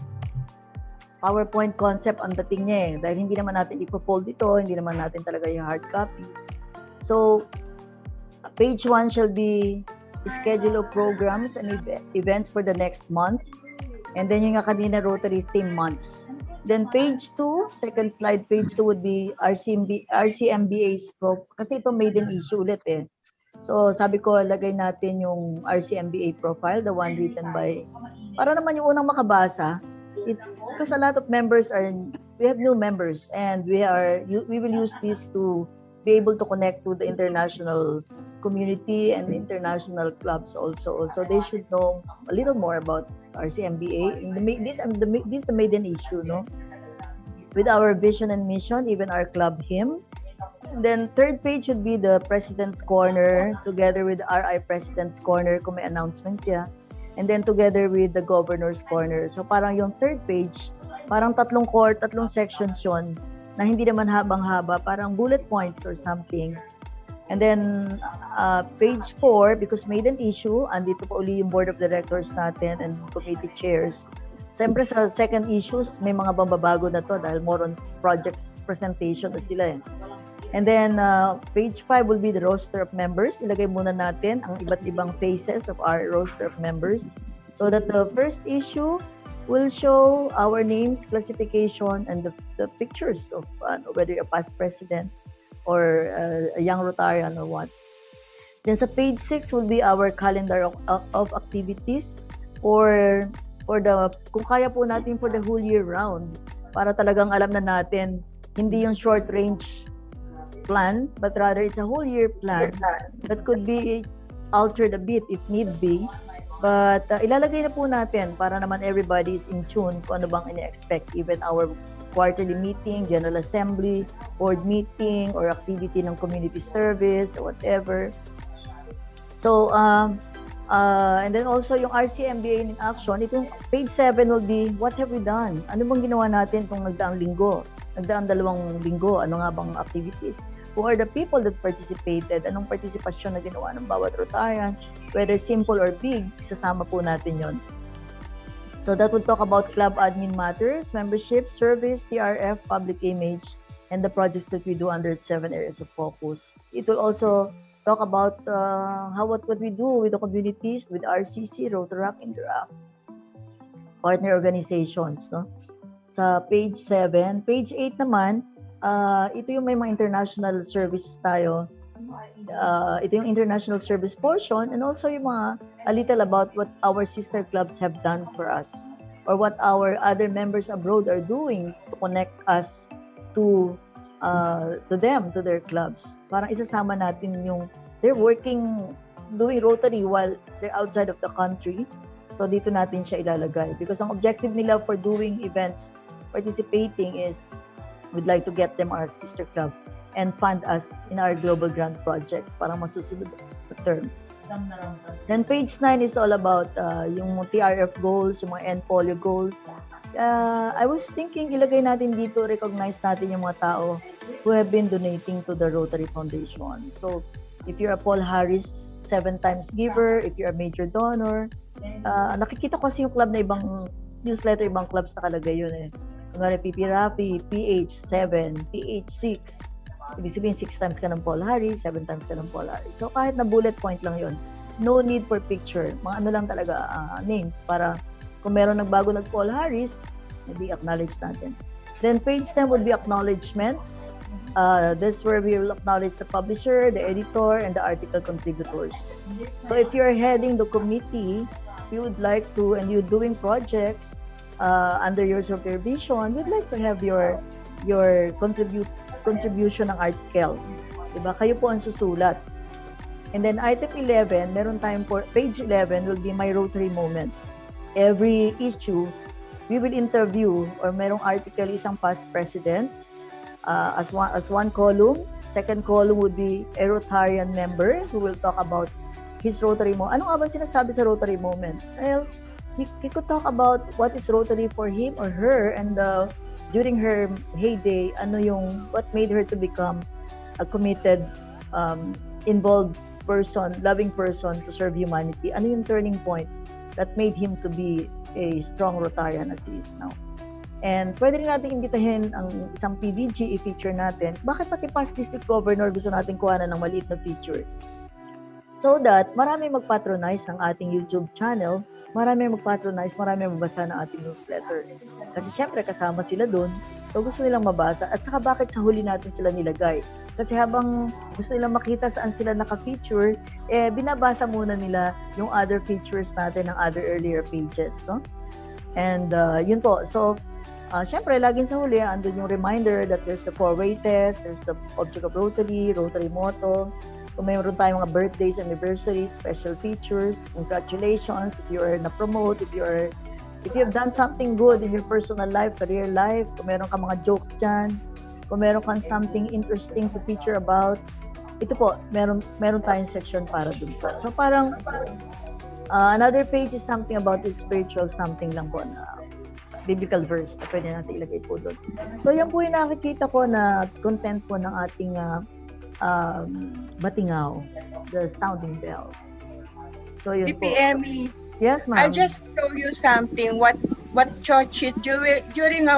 PowerPoint concept ang dating niya dahil hindi naman natin ipo-fold ito, hindi naman natin talaga yung hard copy. So, page 1 shall be schedule of programs and events for the next month. And then yung kanina Rotary theme months. Then page 2, second slide, page 2 would be RCMBA's kasi ito maiden issue ulit So sabi ko, lagay natin yung RCMBA profile, the one written by, para naman yung unang makabasa. It's because a lot of members we have new members and we will use this to be able to connect to the international community and international clubs also. So they should know a little more about RCMBA. This is the maiden issue, no? With our vision and mission, even our club hymn. Then third page should be the President's Corner together with RI President's Corner kung may announcement siya. And then together with the Governor's Corner. So parang yung third page, parang tatlong sections yun na hindi naman habang-haba, parang bullet points or something. And then page 4, because maiden issue, andito pa uli yung board of directors natin and committee chairs. Siyempre sa second issues, may mga babago na to dahil more on projects presentation na sila And then page 5 will be the roster of members. Ilagay muna natin ang iba't ibang phases of our roster of members. So that the first issue will show our names, classification, and the pictures of whether you're a past president or a young Rotarian or what. Then sa page 6 will be our calendar of activities for kung kaya po natin for the whole year round, para talagang alam na natin, hindi yung short range plan, but rather it's a whole year plan that could be altered a bit if need be. But ilalagay na po natin para naman everybody is in tune kung ano bang ina-expect, even our quarterly meeting, general assembly, board meeting, or activity ng community service or whatever. So, and then also yung RCMBA in action, itong page 7 will be, what have we done? Ano bang ginawa natin itong nagdaang linggo? Nagdaang 2 linggo, ano nga bang activities? Who are the people that participated? Anong partisipasyon na ginawa ng bawat Rotarian? Whether simple or big, isasama po natin yon. So that would talk about club admin matters, membership, service, TRF, public image, and the projects that we do under 7 areas of focus. It will also talk about what we do with the communities, with RCC, Rotaract, Interact, partner organizations. No? Sa page 7. Page 8 naman, ito yung may mga international service tayo. Ito yung international service portion, and also yung a little about what our sister clubs have done for us or what our other members abroad are doing to connect us to them, to their clubs. Parang isasama natin yung they're working, doing Rotary while they're outside of the country. So dito natin siya ilalagay because ang objective nila for doing events, participating is we'd like to get them our sister club and fund us in our global grant projects para masusunod na term. Then page 9 is all about yung TRF goals, yung mga NPolio goals. I was thinking ilagay natin dito, recognize natin yung mga tao who have been donating to the Rotary Foundation. So if you're a Paul Harris 7 times giver, if you're a major donor, nakikita ko kasi yung club na ibang newsletter, ibang clubs nakalagay yun Kunwari PP Rafi, PH7, PH6, Ibig sabihin, 6 times ka ng Paul Harris, 7 times ka ng Paul Harris. So kahit na bullet point lang yon, no need for picture. Mga ano lang talaga, names, para kung meron nagbago nag-Paul Harris, maybe acknowledge natin. Then page 10 would be acknowledgements. This is where we will acknowledge the publisher, the editor, and the article contributors. So if you're heading the committee, you would like to, and you're doing projects under your supervision, we'd like to have your contribution ng article. Diba? Kayo po ang susulat. And then item 11, meron tayong page 11 will be my Rotary moment. Every issue, we will interview or merong article isang past president as one column. Second column would be a Rotarian member who will talk about his Rotary moment. Ano nga ba sinasabi sa Rotary moment? Well, he could talk about what is Rotary for him or her, and during her heyday, what made her to become a committed, involved person, loving person to serve humanity. Ano yung turning point that made him to be a strong Rotarian as he is now. And pwede rin natin imbitahin ang isang PDG, i-feature natin. Bakit pati past district governor gusto natin kuhanan ng maliit na feature? So that marami mag-patronize ng ating YouTube channel, marami mag-patronize, marami magbasa ng ating newsletter. Kasi syempre kasama sila doon, so gusto nilang mabasa. At saka bakit sa huli natin sila nilagay? Kasi habang gusto nilang makita saan sila naka-feature, binabasa muna nila yung other features natin ng other earlier pages, no? And yun po. So, syempre, laging sa huli, andun yung reminder that there's the 4-way test, there's the object of Rotary, Rotary motto. Kung mayroon tayong mga birthdays, anniversaries, special features, congratulations if you're na-promote, if you have done something good in your personal life, career life, kung meron ka mga jokes dyan, kung meron kang something interesting to feature about, ito po, meron tayong section para dun po. So parang, another page is something about this spiritual something lang po na biblical verse na pwede natin ilagay po doon. So yan po yung nakikita ko na content po ng ating Batingaw, the sounding bell. So yun po. PPME, Yes, ma'am. I'll just show you something what Churchill during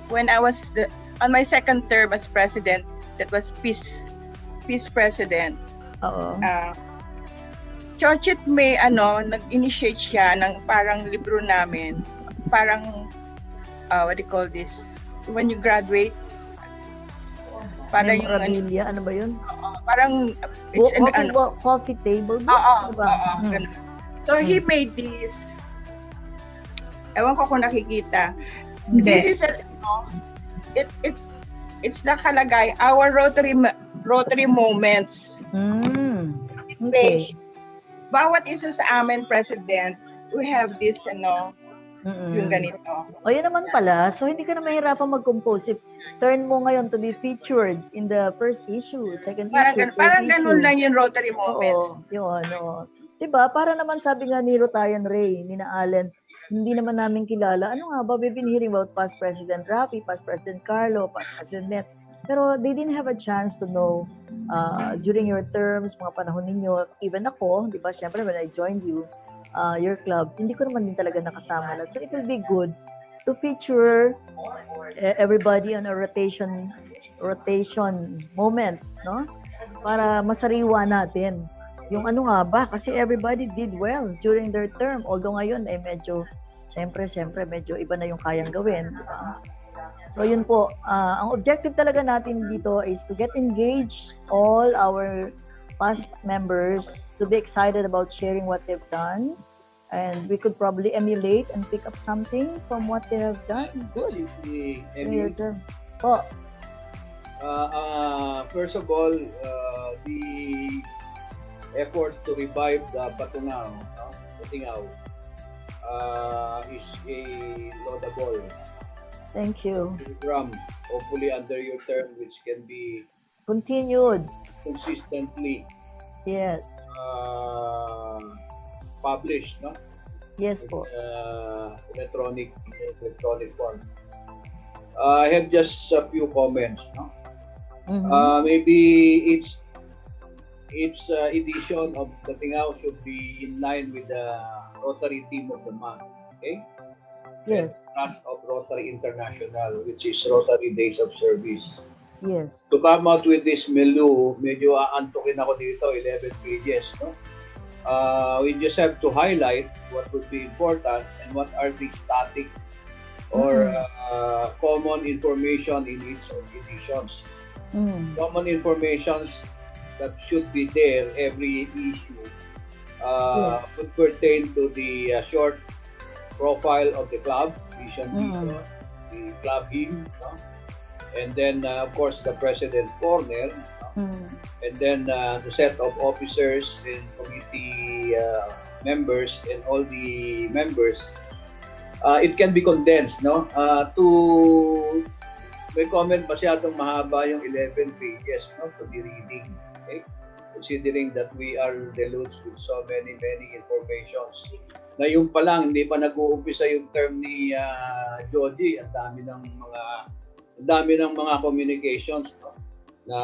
when I was on my second term as president, that was peace president. Oo. Churchill may nag-initiate siya ng parang libro namin, parang what do you call this, when you graduate, parang yung Memorabilia, ano ba yun? parang it's Coffee table? ganun. So he made this, ewan ko kung nakikita. This is it's nakalagay our Rotary moments. This page. Bawat isa sa amin president, we have this yung ganito. O yun naman pala. So hindi ka na mahirapan mag-compose. If turn mo ngayon to be featured in the first issue, second issue, Parang ganun lang yung Rotary moments. Oo, yun. Diba? Para naman sabi nga ni Rotarian Ray, ni na Allen, hindi naman namin kilala. Ano nga ba? We've been hearing about past President Rafi, past President Carlo, past President Net. Pero they didn't have a chance to know during your terms, mga panahon ninyo, even ako, di ba? Siyempre, when I joined you, your club, hindi ko naman din talaga nakasama lahat. So it will be good to feature everybody on a rotation moment, no? Para masariwa natin. Yung ano nga ba, kasi everybody did well during their term. Although ngayon ay medyo, siyempre, medyo iba na yung kayang gawin. Diba? So yun po, ang objective talaga natin dito is to get engaged all our past members to be excited about sharing what they've done. And we could probably emulate and pick up something from what they have done. Good. Po. First of all, the effort to revive the Batingaw is a laudable Thank you. program, hopefully under your term, which can be Continued. consistently Yes. published, no? Yes po. Electronic form. I have just a few comments, no? Maybe each edition of Batingaw should be in line with the Rotary Team of the Month, okay? Yes. Trust of Rotary International, which is Rotary Days of Service. Yes. to come out with this menu, medyo aantukin ako dito, 11 pages, no? We just have to highlight what would be important and what are the static or common information in each of the editions. Mm. Common informations that should be there every issue would pertain to the short profile of the club, vision, mission, the club hymn, no? And then of course the president's corner, no? And then the set of officers and committee members and all the members. It can be condensed, no? May comment masyadong mahaba yung 11 pages, no, to be reading. Okay? Considering that we are deluged with so many informations. Na yung pa lang, hindi pa nag-uumpisa yung term ni Jody, ang dami ng mga communications, no, na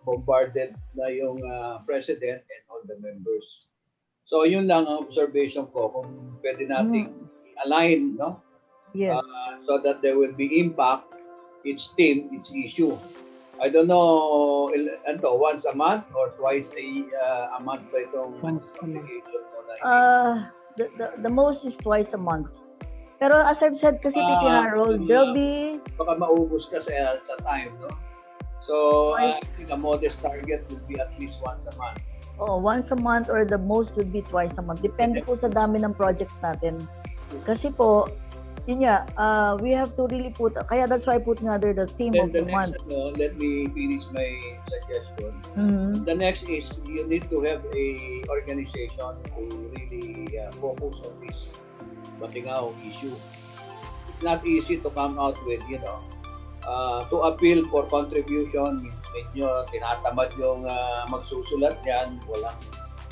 bombarded na yung president and all the members. So yun lang ang observation ko, kung pwede nating align, no? Yes. So that there will be impact, each team, each issue. I don't know, once a month or twice a month ba itong communication mo na The most is twice a month. Pero as I've said kasi, Titi Harold, there'll be... Baka maubos ka sa time, no? So, I think a modest target would be at least once a month. Once a month or the most would be twice a month. Depende po sa dami ng projects natin. Kasi po, yun nga, we have to really put, kaya that's why I put nga there the theme Then of the month. let me finish my suggestion. Mhm. The next is you need to have a organization to really focus on this Batingaw issue. It's not easy to come out with, to appeal for contribution. Medyo tinatamad yung magsusulat yan.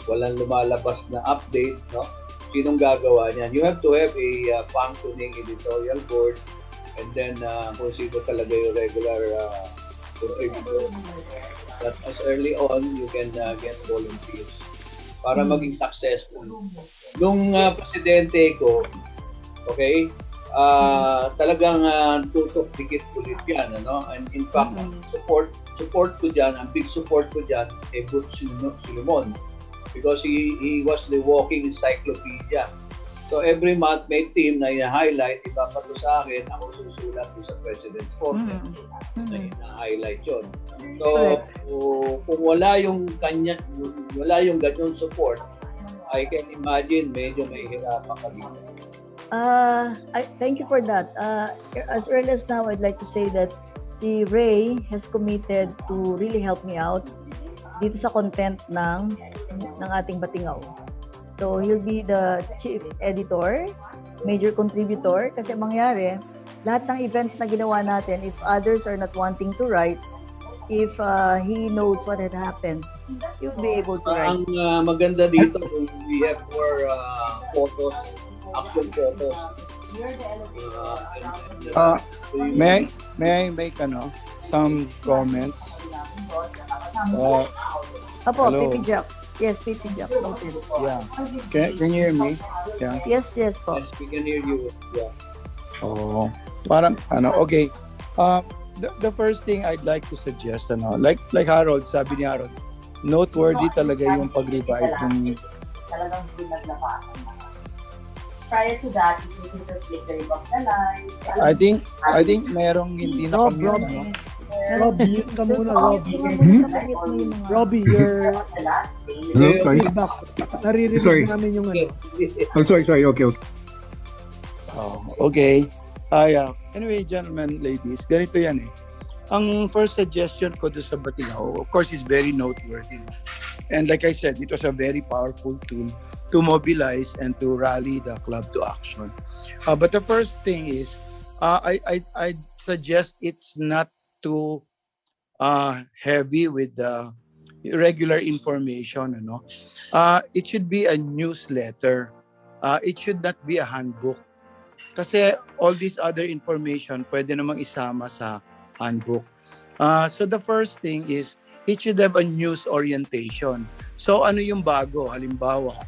Walang lumalabas na update, no? Sinong gagawa niyan? You have to have a functioning editorial board, and then kung sino talaga yung regular contributor. That as early on, you can get volunteers para maging successful. Nung presidente ko, okay, talagang tutok dikit ulit yan, ano? And in fact, support ko dyan, ang big support ko dyan, Butch Solomon, because he was the walking encyclopedia. So every month may team na i-highlight, ipapato sa akin, ako susulat ko sa President's Corner na i-highlight yun. So kung wala yung ganyang support, I can imagine medyo mahihirapan kami. Thank you for that. As early as now, I'd like to say that si Ray has committed to really help me out dito sa content ng ating Batingaw. So he'll be the chief editor, major contributor, kasi mangyari, lahat ng events na ginawa natin, if others are not wanting to write, if he knows what had happened, he'll be able to write. Ang maganda dito, we have more photos, actual photos. May I make some comments? Apo, hello. Pipi Jack. Yes, Pipi Jack. Noted. Yeah. Can you hear me? Yeah. Yes po. Yes, we can hear you. Yeah. Oh, parang okay. The first thing I'd like to suggest, like Harold, sabi ni Harold, noteworthy talaga yung pag-revive ng talagang pinaglabasan. Prior to that, it was the flickering of the light. I think merong hindi na kami Robbie, mute ka muna, Robbie. Robbie, you're feedback. Naririnig namin yung Oh, sorry. Okay. Okay. Anyway, gentlemen, ladies, ganito yan eh. Ang first suggestion ko doon sa Batingaw, of course, is very noteworthy. And like I said, it was a very powerful tool to mobilize and to rally the club to action. But the first thing is, I suggest it's not too heavy with the regular information. It should be a newsletter. It should not be a handbook. Kasi all this other information pwede namang isama sa handbook. So the first thing is, it should have a news orientation. So ano yung bago? Halimbawa,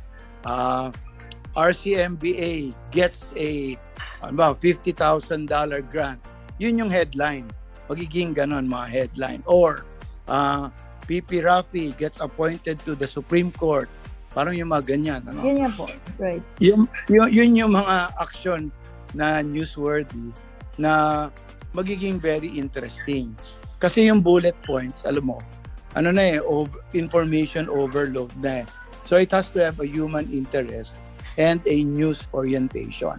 RCMBA gets a $50,000 grant. Yun yung headline. magiging ganon mga headline. Or, PP Rafi gets appointed to the Supreme Court. Parang yung mga ganyan. Ano? Ganyan po. Right. Yun yung mga action na newsworthy na magiging very interesting. Kasi yung bullet points, alam mo, ano na information overload na eh. So it has to have a human interest and a news orientation.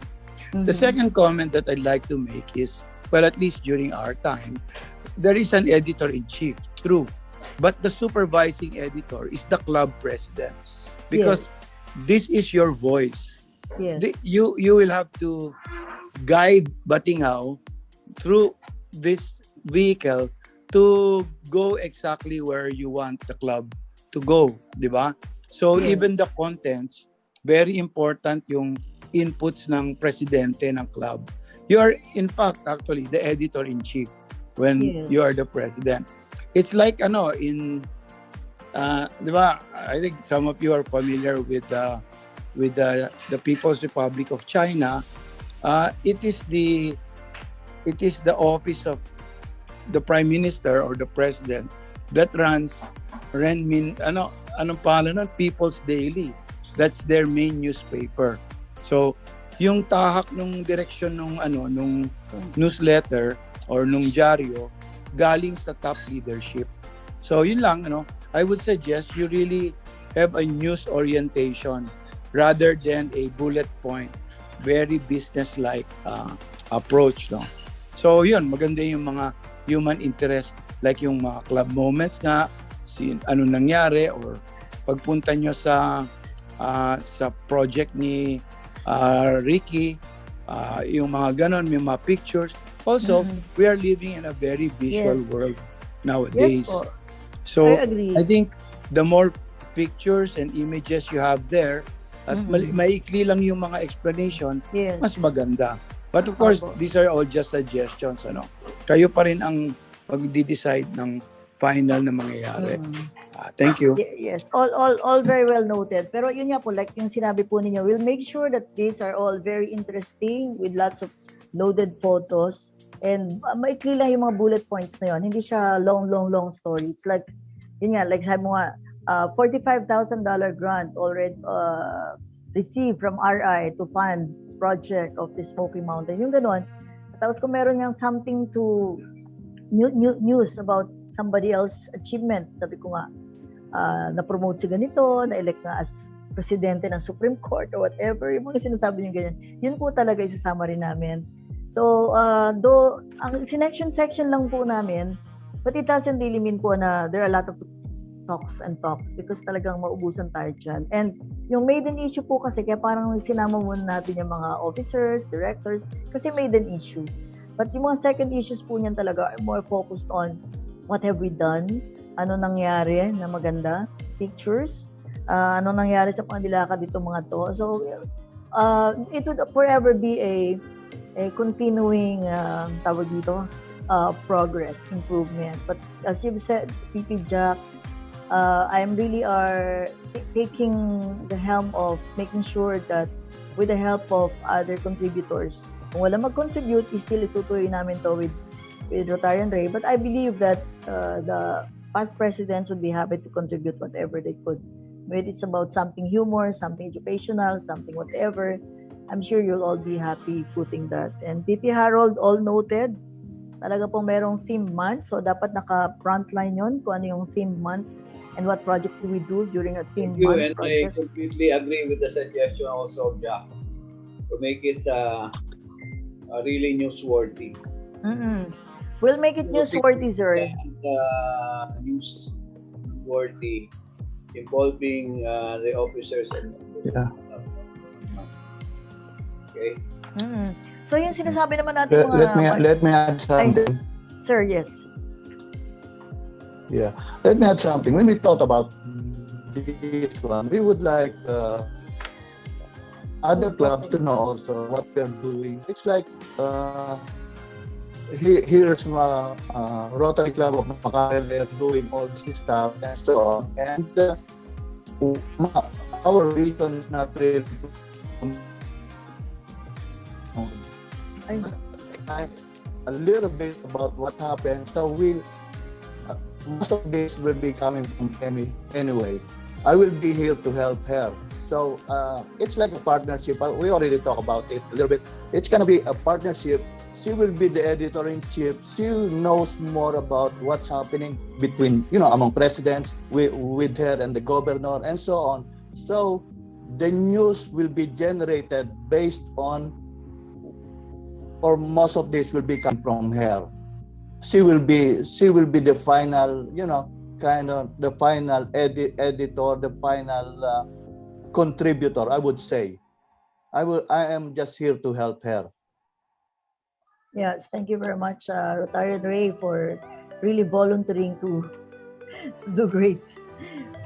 The second comment that I'd like to make is, well, at least during our time, there is an editor-in-chief, true. But the supervising editor is the club president. Because this is your voice. Yes. You will have to guide Batingao through this vehicle to go exactly where you want the club to go, di ba? So even the contents, very important yung inputs ng presidente ng club. You are in fact actually the editor-in-chief when you are the president. It's like di ba? I think some of you are familiar with the People's Republic of China. It is the office of the Prime Minister or the President that runs anong pangalan nun? People's Daily. That's their main newspaper. So, yung tahak nung direksyon nung newsletter or nung dyaryo galing sa top leadership. So, yun lang, I would suggest you really have a news orientation rather than a bullet point, very business-like approach, no? So, yun, maganda yung mga human interest, like yung mga club moments nga, ano nangyari, or pagpunta nyo sa project ni Ricky, yung mga ganon, yung mga pictures. Also, we are living in a very visual world nowadays. Yes, so, I agree. I think the more pictures and images you have there, at maikli lang yung mga explanation, mas maganda. But of course, these are all just suggestions. Kayo pa rin ang magdi-decide ng final na mangyayari. Thank you. Yes, all very well noted. Pero yun nga po, like yung sinabi po ninyo, we'll make sure that these are all very interesting with lots of loaded photos. And maikli lang yung mga bullet points na yun. Hindi siya long story. It's like, yun nga, like sabi mo nga, $45,000 grant already received from RI to fund project of the Smoky Mountain. Yung gano'n. Tapos kung meron niyang something to news about somebody else's achievement, sabi ko nga, na-promote si ganito, na-elect na as presidente ng Supreme Court or whatever, yung mga sinasabi niyo ganyan, yun po talaga isasama rin namin. So, though, ang section lang po namin, but it doesn't really mean po na there are a lot of talks because talagang maubusan tayo dyan. And yung maiden issue po kasi, kaya parang sinama muna natin yung mga officers, directors, kasi maiden issue. But yung mga second issues po niyan talaga are more focused on what have we done, ano nangyari na maganda, pictures, ano nangyari sa pandilakad dito mga to. So, it would forever be a continuing, tawag dito, progress, improvement. But as you've said, PP Jack, I am really taking the helm of making sure that with the help of other contributors, kung wala mag-contribute, still itutuloy namin to with Rotarian Ray. But I believe that the past presidents would be happy to contribute whatever they could. Whether it's about something humor, something educational, something whatever, I'm sure you'll all be happy putting that. And PP Harold, all noted, talaga pong merong theme month. So dapat naka-frontline yun kung ano yung theme month and what project do we do during a theme month and project. I completely agree with the suggestion also of Jack to make it really newsworthy. We'll make it newsworthy, sir. Newsworthy involving the officers and okay. So yung sinasabi naman natin mga Let me add something. Sir, yes. Yeah, let me add something. When we thought about this one, we would like other clubs to know also what they're doing. It's like here's Rotary Club of Makati, they're doing all this stuff and so on. And our reason is not really a little bit about what happened. So most of this will be coming from Emmy anyway. I will be here to help her. So it's like a partnership. We already talked about it a little bit. It's gonna be a partnership. She will be the editor-in-chief. She knows more about what's happening between, among presidents, with her and the governor and so on. So the news will be generated based on, or most of this will be coming from her. She will be the final, kind of the final editor, the final contributor, I would say. I am just here to help her. Yes, thank you very much, Rotarian Ray, for really volunteering to do great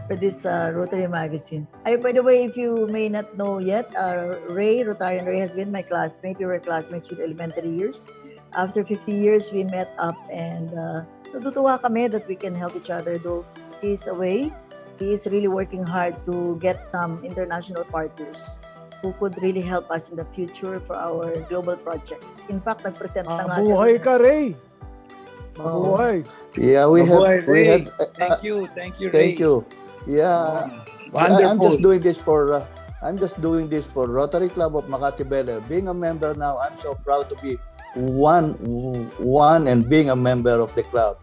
for this Rotary magazine. By the way, if you may not know yet, Rotarian Ray has been my classmate. We were classmates with elementary years. After 50 years, we met up and natutuwa kami that we can help each other, though he's away. He is really working hard to get some international partners who could really help us in the future for our global projects. In fact, nag-present na nga siya. Mabuhay ka, Ray. Mabuhay. Yeah, we had. Thank you, Ray. Thank you. Yeah, Wonderful. I'm just doing this for. I'm just doing this for Rotary Club of Makati Bel Air. Being a member now, I'm so proud to be one and being a member of the club.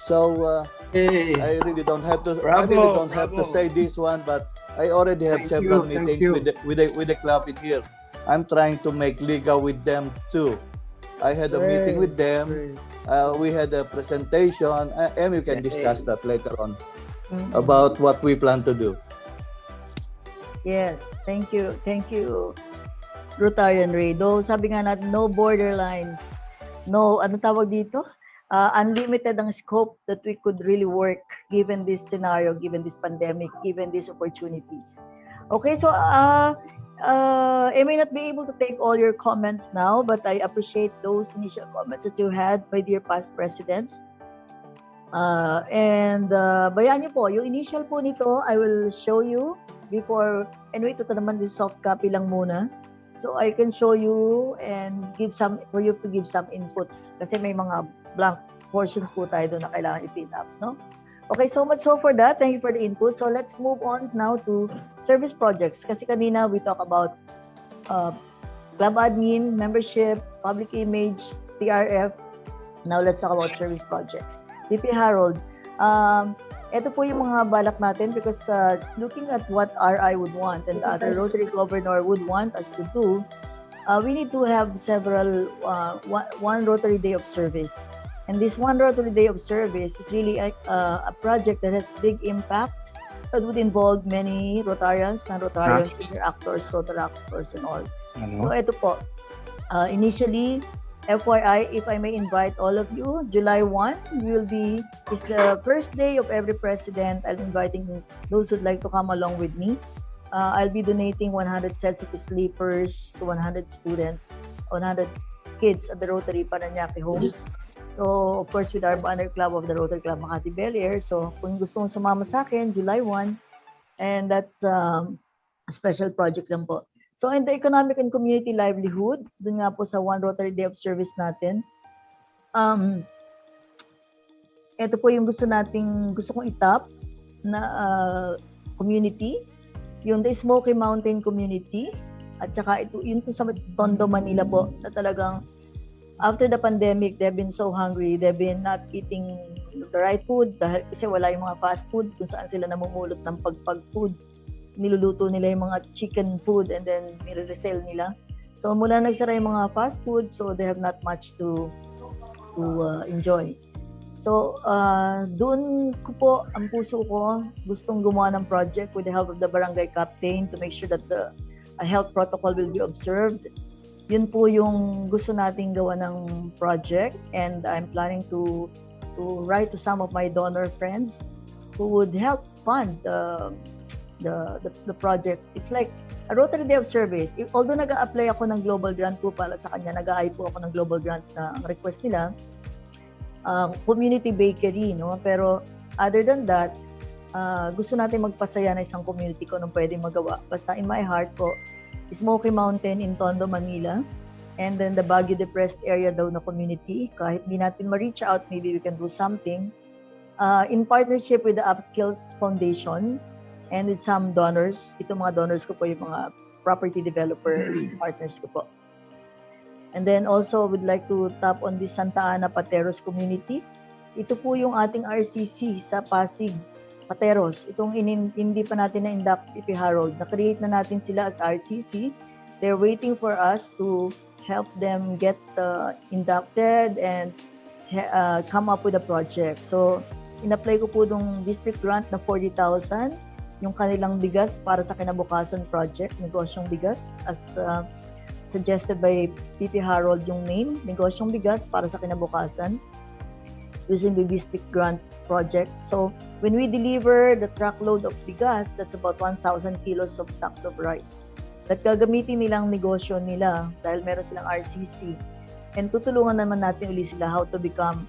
So I really don't have to. I really don't have to say this one, but I already have several meetings with the club in here. I'm trying to make Liga with them too. I had a meeting with them. We had a presentation, and you can discuss that later on about what we plan to do. Yes, thank you, Rotarian Ray. Though sabi nga natin, no borderlines, no, ano tawag dito? Unlimited ang scope that we could really work given this scenario, given this pandemic, given these opportunities. Okay, so I may not be able to take all your comments now, but I appreciate those initial comments that you had, my dear past presidents. Bayaan niyo po, yung initial po nito, I will show you before, anyway, ito naman this soft copy lang muna. So I can show you and give some, for you to give some inputs. Kasi may mga blank portions po tayo doon na kailangan i-fill up, no? Okay, so much so for that. Thank you for the input. So let's move on now to service projects. Kasi kanina we talk about club admin, membership, public image, TRF. Now let's talk about service projects. VP Harold, ito po yung mga balak natin because looking at what RI would want and the other Rotary Governor would want us to do, we need to have several, one Rotary Day of Service. And this one Rotary Day of Service is really a project that has big impact that would involve many Rotarians, non-Rotarians, interactors, Rotaractors, and all. So ito po, initially, FYI, if I may invite all of you, July 1 is the first day of every president. I'm inviting those who'd like to come along with me. I'll be donating 100 sets of sleepers to 100 students, 100 kids at the Rotary Paranaque homes. So, of course, with our banner club of the Rotary Club Makati Bel Air. So, kung gusto mong sumama sa akin, July 1, and that's a special project lang po. So, in the economic and community livelihood, dun nga po sa One Rotary Day of Service natin, ito po yung gusto kong itap na community, yung the Smoky Mountain community, at saka yun po sa Tondo, Manila po, na talagang after the pandemic, they've been so hungry, they've been not eating the right food dahil kasi wala yung mga fast food kung saan sila namumulot ng pagpag food. Niluluto nila yung mga chicken food and then nire-resell nila. So mula nagsara yung mga fast food, so they have not much to enjoy. So doon ko po, ang puso ko, gustong gumawa ng project with the help of the barangay captain to make sure that the health protocol will be observed. Yun po yung gusto nating gawa ng project, and I'm planning to write to some of my donor friends who would help fund the project. It's like a Rotary Day of Service. Although nag-a-apply ako ng global grant po para sa kanya, nag-a-apply po ako ng global grant na ang request nila, community bakery, no? Pero other than that, gusto natin magpasaya na isang community ko nung pwedeng magawa. Basta in my heart po, Smoky Mountain in Tondo, Manila. And then the Baguio depressed area daw na community, kahit di natin ma-reach out, maybe we can do something. In partnership with the Upskills Foundation and with some donors. Ito mga donors ko po yung mga property developer partners ko po. And then also, we'd like to tap on the Santa Ana Pateros community. Ito po yung ating RCC sa Pasig, Pateros. Itong hindi pa natin na-induct if Harold. Na-create na natin sila as RCC. They're waiting for us to help them get inducted and come up with a project. So, in-apply ko po yung district grant na 40,000, yung kanilang bigas para sa kinabukasan project, negosyong bigas, as suggested by PP Harold yung name, negosyong bigas para sa kinabukasan, using the district grant project. So, when we deliver the truckload of bigas, that's about 1,000 kilos of sacks of rice. At gagamitin nilang negosyo nila dahil meron silang RCC. And tutulungan naman natin ulit sila how to become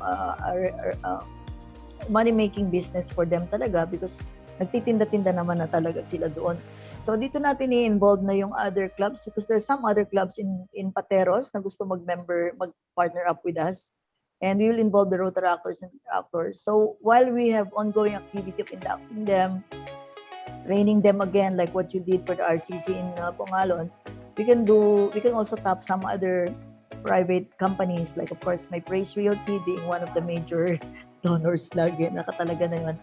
money-making business for them talaga because nagtitinda-tinda naman na talaga sila doon. So dito natin i-involve na yung other clubs because there's some other clubs in Pateros na gusto mag-partner up with us. And we will involve the Rotary actors and actors. So while we have ongoing activity of inducting them, training them again like what you did for the RCC in Pongalon, we can also tap some other private companies like of course my Praise Realty being one of the major donors lagi, nakatalaga na yun.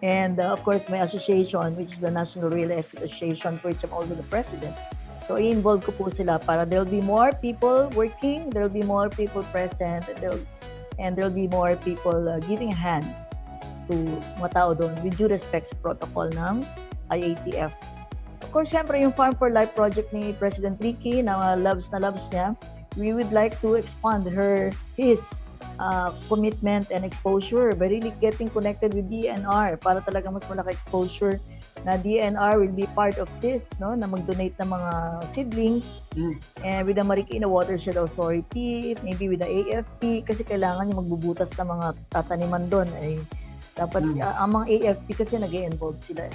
And of course, my association, which is the National Real Estate Association, for which I'm also the president. So, i-involve ko po sila para there'll be more people working, there'll be more people present, and there'll be more people giving a hand to mga tao doon with due respect sa protocol ng IATF. Of course, syempre, yung Farm for Life project ni President Ricky na loves niya, we would like to expand his commitment and exposure by really getting connected with DNR para talaga mas malaki exposure na DNR will be part of this, no, na mag-donate ng mga seedlings and with the Marikina Watershed Authority, maybe with the AFP kasi kailangan yung magbubutas ng mga tataniman doon ay dapat ang mga AFP kasi nag-involve sila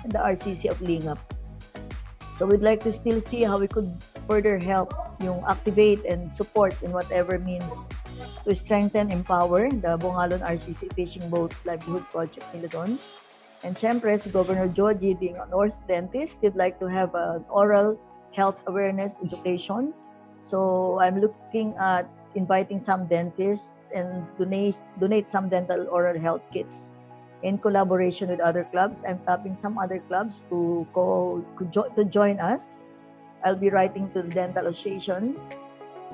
in the RCC of Lingap. So we'd like to still see how we could further help yung activate and support in whatever means to strengthen, empower the Bongalon RCC Fishing Boat Livelihood Project nila doon. And syempre, si Governor Joji being an ortho dentist, he'd like to have an oral health awareness education. So I'm looking at inviting some dentists and donate some dental oral health kits in collaboration with other clubs. I'm tapping some other clubs to join us. I'll be writing to the Dental Association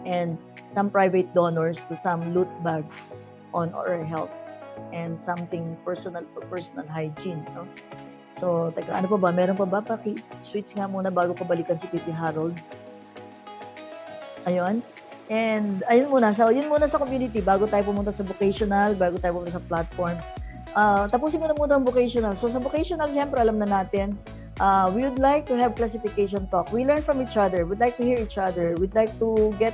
and some private donors to some loot bags on oral health and something personal for personal hygiene. No? So, teka, ano pa ba? Meron pa ba? Switch nga muna bago ko balikan si Pipi Harold. Ayun. And ayun muna. So, yun muna sa community bago tayo pumunta sa vocational, bago tayo pumunta sa platform. Tapusin ko na muna ang vocational. So, sa vocational, siyempre, alam na natin, we would like to have classification talk. We learn from each other. We'd like to hear each other. We'd like to get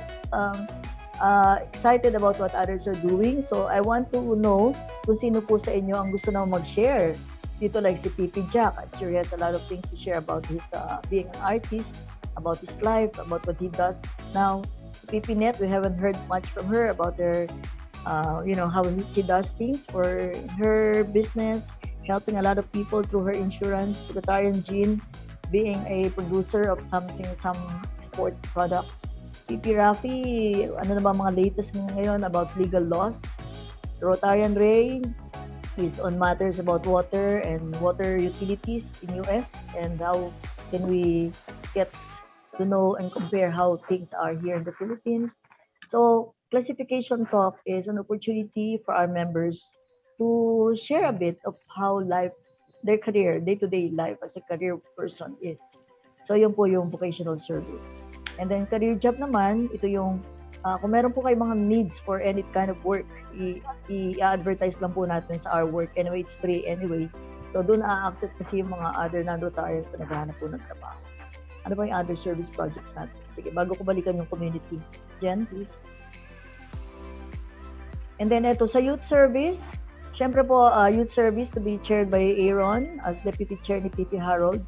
excited about what others are doing. So, I want to know kung sino po sa inyo ang gusto na mag-share. Dito like si Pipi Jack. I'm sure he has a lot of things to share about his being an artist, about his life, about what he does now. Si Pipi Net, we haven't heard much from her about her, how she does things for her business, helping a lot of people through her insurance. Secretarian Jean, being a producer of some export products. Pipi Rafi, ano na ba mga latest ngayon about legal laws? Rotarian Ray is on matters about water and water utilities in US and how can we get to know and compare how things are here in the Philippines. So, classification talk is an opportunity for our members to share a bit of how their career, day-to-day life as a career person is. So, yun po yung vocational service. And then, career job naman, ito yung, kung meron po kayo mga needs for any kind of work, i-advertise lang po natin sa our work. Anyway, it's free anyway. So, doon na-access kasi yung mga other non-rotarians na naghahanap po ng trabaho. Ano ba yung other service projects natin? Sige, bago ko balikan yung community. Jen, please. And then, ito, sa youth service, syempre po, youth service to be chaired by Aaron as Deputy Chair ni Pipi Harold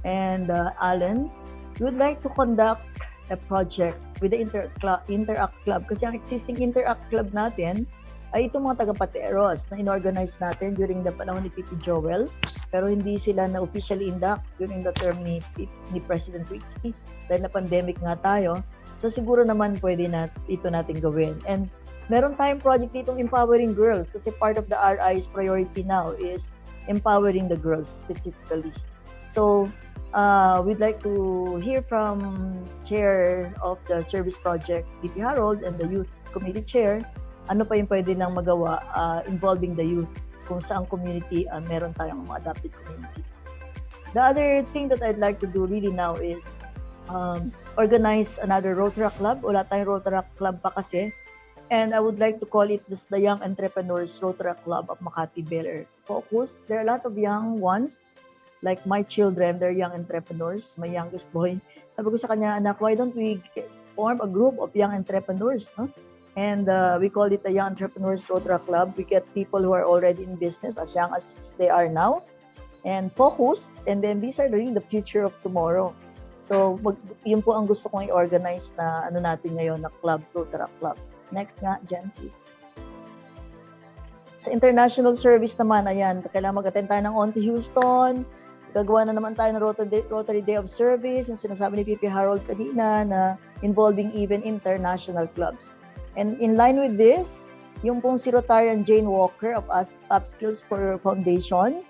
and Alan. We would like to conduct a project with the Interact Club. Kasi ang existing Interact Club natin ay itong mga taga-Pateros na inorganize natin during the panahon ni Titi Joel. Pero hindi sila na officially induct during the term ni President Ricky dahil na pandemic nga tayo. So siguro naman pwede na ito natin gawin. And meron tayong project ditong Empowering Girls kasi part of the RI's priority now is empowering the girls specifically. So we'd like to hear from Chair of the Service Project, DP Harold, and the Youth Committee Chair, ano pa yung pwede lang magawa involving the youth kung saang community meron tayong mga adopted communities. The other thing that I'd like to do really now is organize another Rotaract Club. Wala tayong Rotaract Club pa kasi. And I would like to call it the Young Entrepreneurs Rotaract Club of Makati Bel Air. Focus, there are a lot of young ones, like my children, they're young entrepreneurs. My youngest boy, sabi ko sa kanya, anak, why don't we form a group of young entrepreneurs, no? And we call it the Young Entrepreneurs Rotaract Club. We get people who are already in business as young as they are now and focused. And then these are really the future of tomorrow. So yun po ang gusto kong i-organize na ano natin ngayon na club, Rotaract Club. Next nga, Jen, please. Sa international service naman, ayan, kailangan mag-attend tayo ng On to Houston. Gagawa na naman tayo ng Rotary Day of Service, yung sinasabi ni PP Harold kanina na involving even international clubs. And in line with this, yung pong si Rotarian Jane Walker of Upskills for Foundation,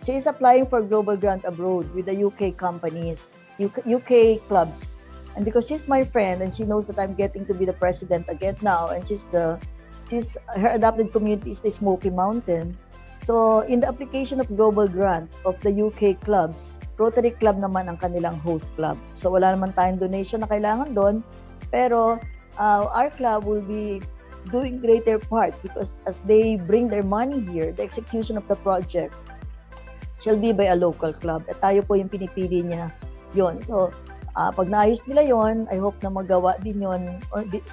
she is applying for global grant abroad with the UK companies, UK clubs. And because she's my friend and she knows that I'm getting to be the president again now, and her adopted community is the Smoky Mountain. So in the application of global grant of the UK clubs, Rotary Club naman ang kanilang host club. So wala naman tayong donation na kailangan doon, pero our club will be doing greater part because as they bring their money here, the execution of the project shall be by a local club. At tayo po yung pinipili niya yon. So pag naayos nila yon, I hope na magawa din yon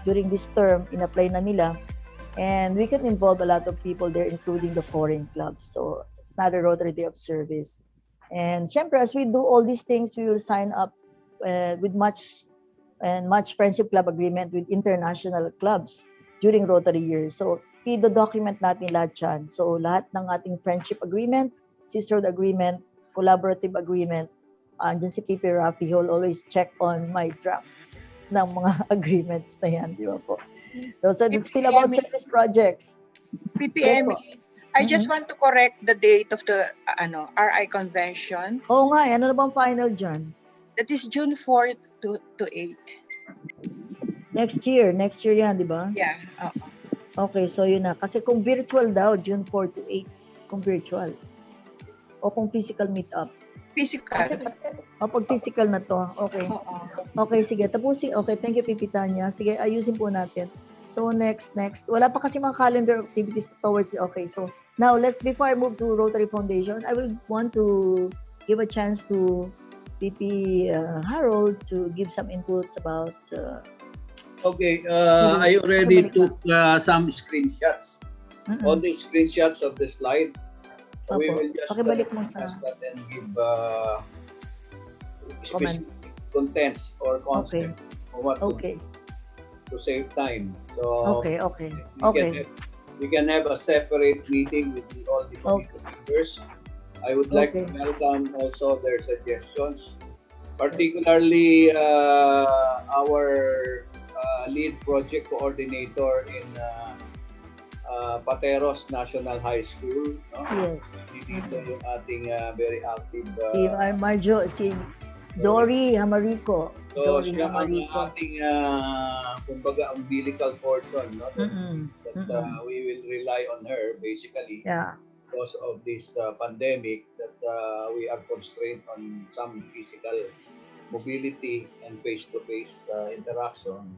during this term, in-apply na nila. And we can involve a lot of people there, including the foreign clubs. So it's not a Rotary Day of Service. And syempre, as we do all these things, we will sign up with much friendship club agreement with international clubs during Rotary years. So i-document natin lahat yan. So lahat ng ating friendship agreement, sisterhood agreement, collaborative agreement, andyan si PP Rafi, he'll always check on my draft ng mga agreements na yan, di ba po? So it's still about service projects. PPM, Yes, I just want to correct the date of the RI convention. Oo nga, ano na bang final dyan? That is June 4 to 8. Next year yan, di ba? Yeah. Okay, so yun na. Kasi kung virtual daw, June 4 to 8, kung virtual. O kung physical meet-up. Physical. Pag physical na to, okay. Okay, sige. Tapusin. Okay, thank you, Pipi Tanya. Sige, ayusin po natin. So, next. Wala pa kasi mga calendar activities towards the, okay. So, now, before I move to Rotary Foundation, I will want to give a chance to PP Harold to give some inputs about... Okay, I already took some screenshots. All the screenshots of the slide. We will just pakibalik mo sa that and give comments. specific contents or concepts for what to save time. So we can have a separate meeting with all the committee members. I would like to welcome also their suggestions, particularly our lead project coordinator in Pateros National High School. No? Yes. Dito yung ating very active... si Dory Hamarico. So, siya ang ating, kumbaga, umbilical portion. No? That we will rely on her, basically, because of this pandemic, that we are constrained on some physical mobility and face-to-face interaction.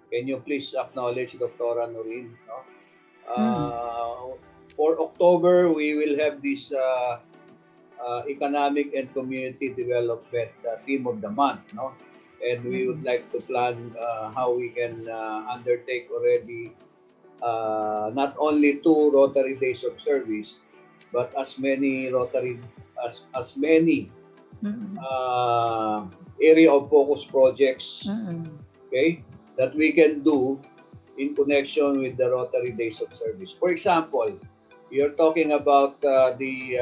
Can you please acknowledge Dr. Norin? No? For October, we will have this Economic and Community Development Team of the Month. No? And we would like to plan how we can undertake already not only 2 Rotary Days of Service, but as many Mm-mm. area of focus projects, Mm-mm. okay, that we can do in connection with the Rotary Days of Service. For example, you're talking about the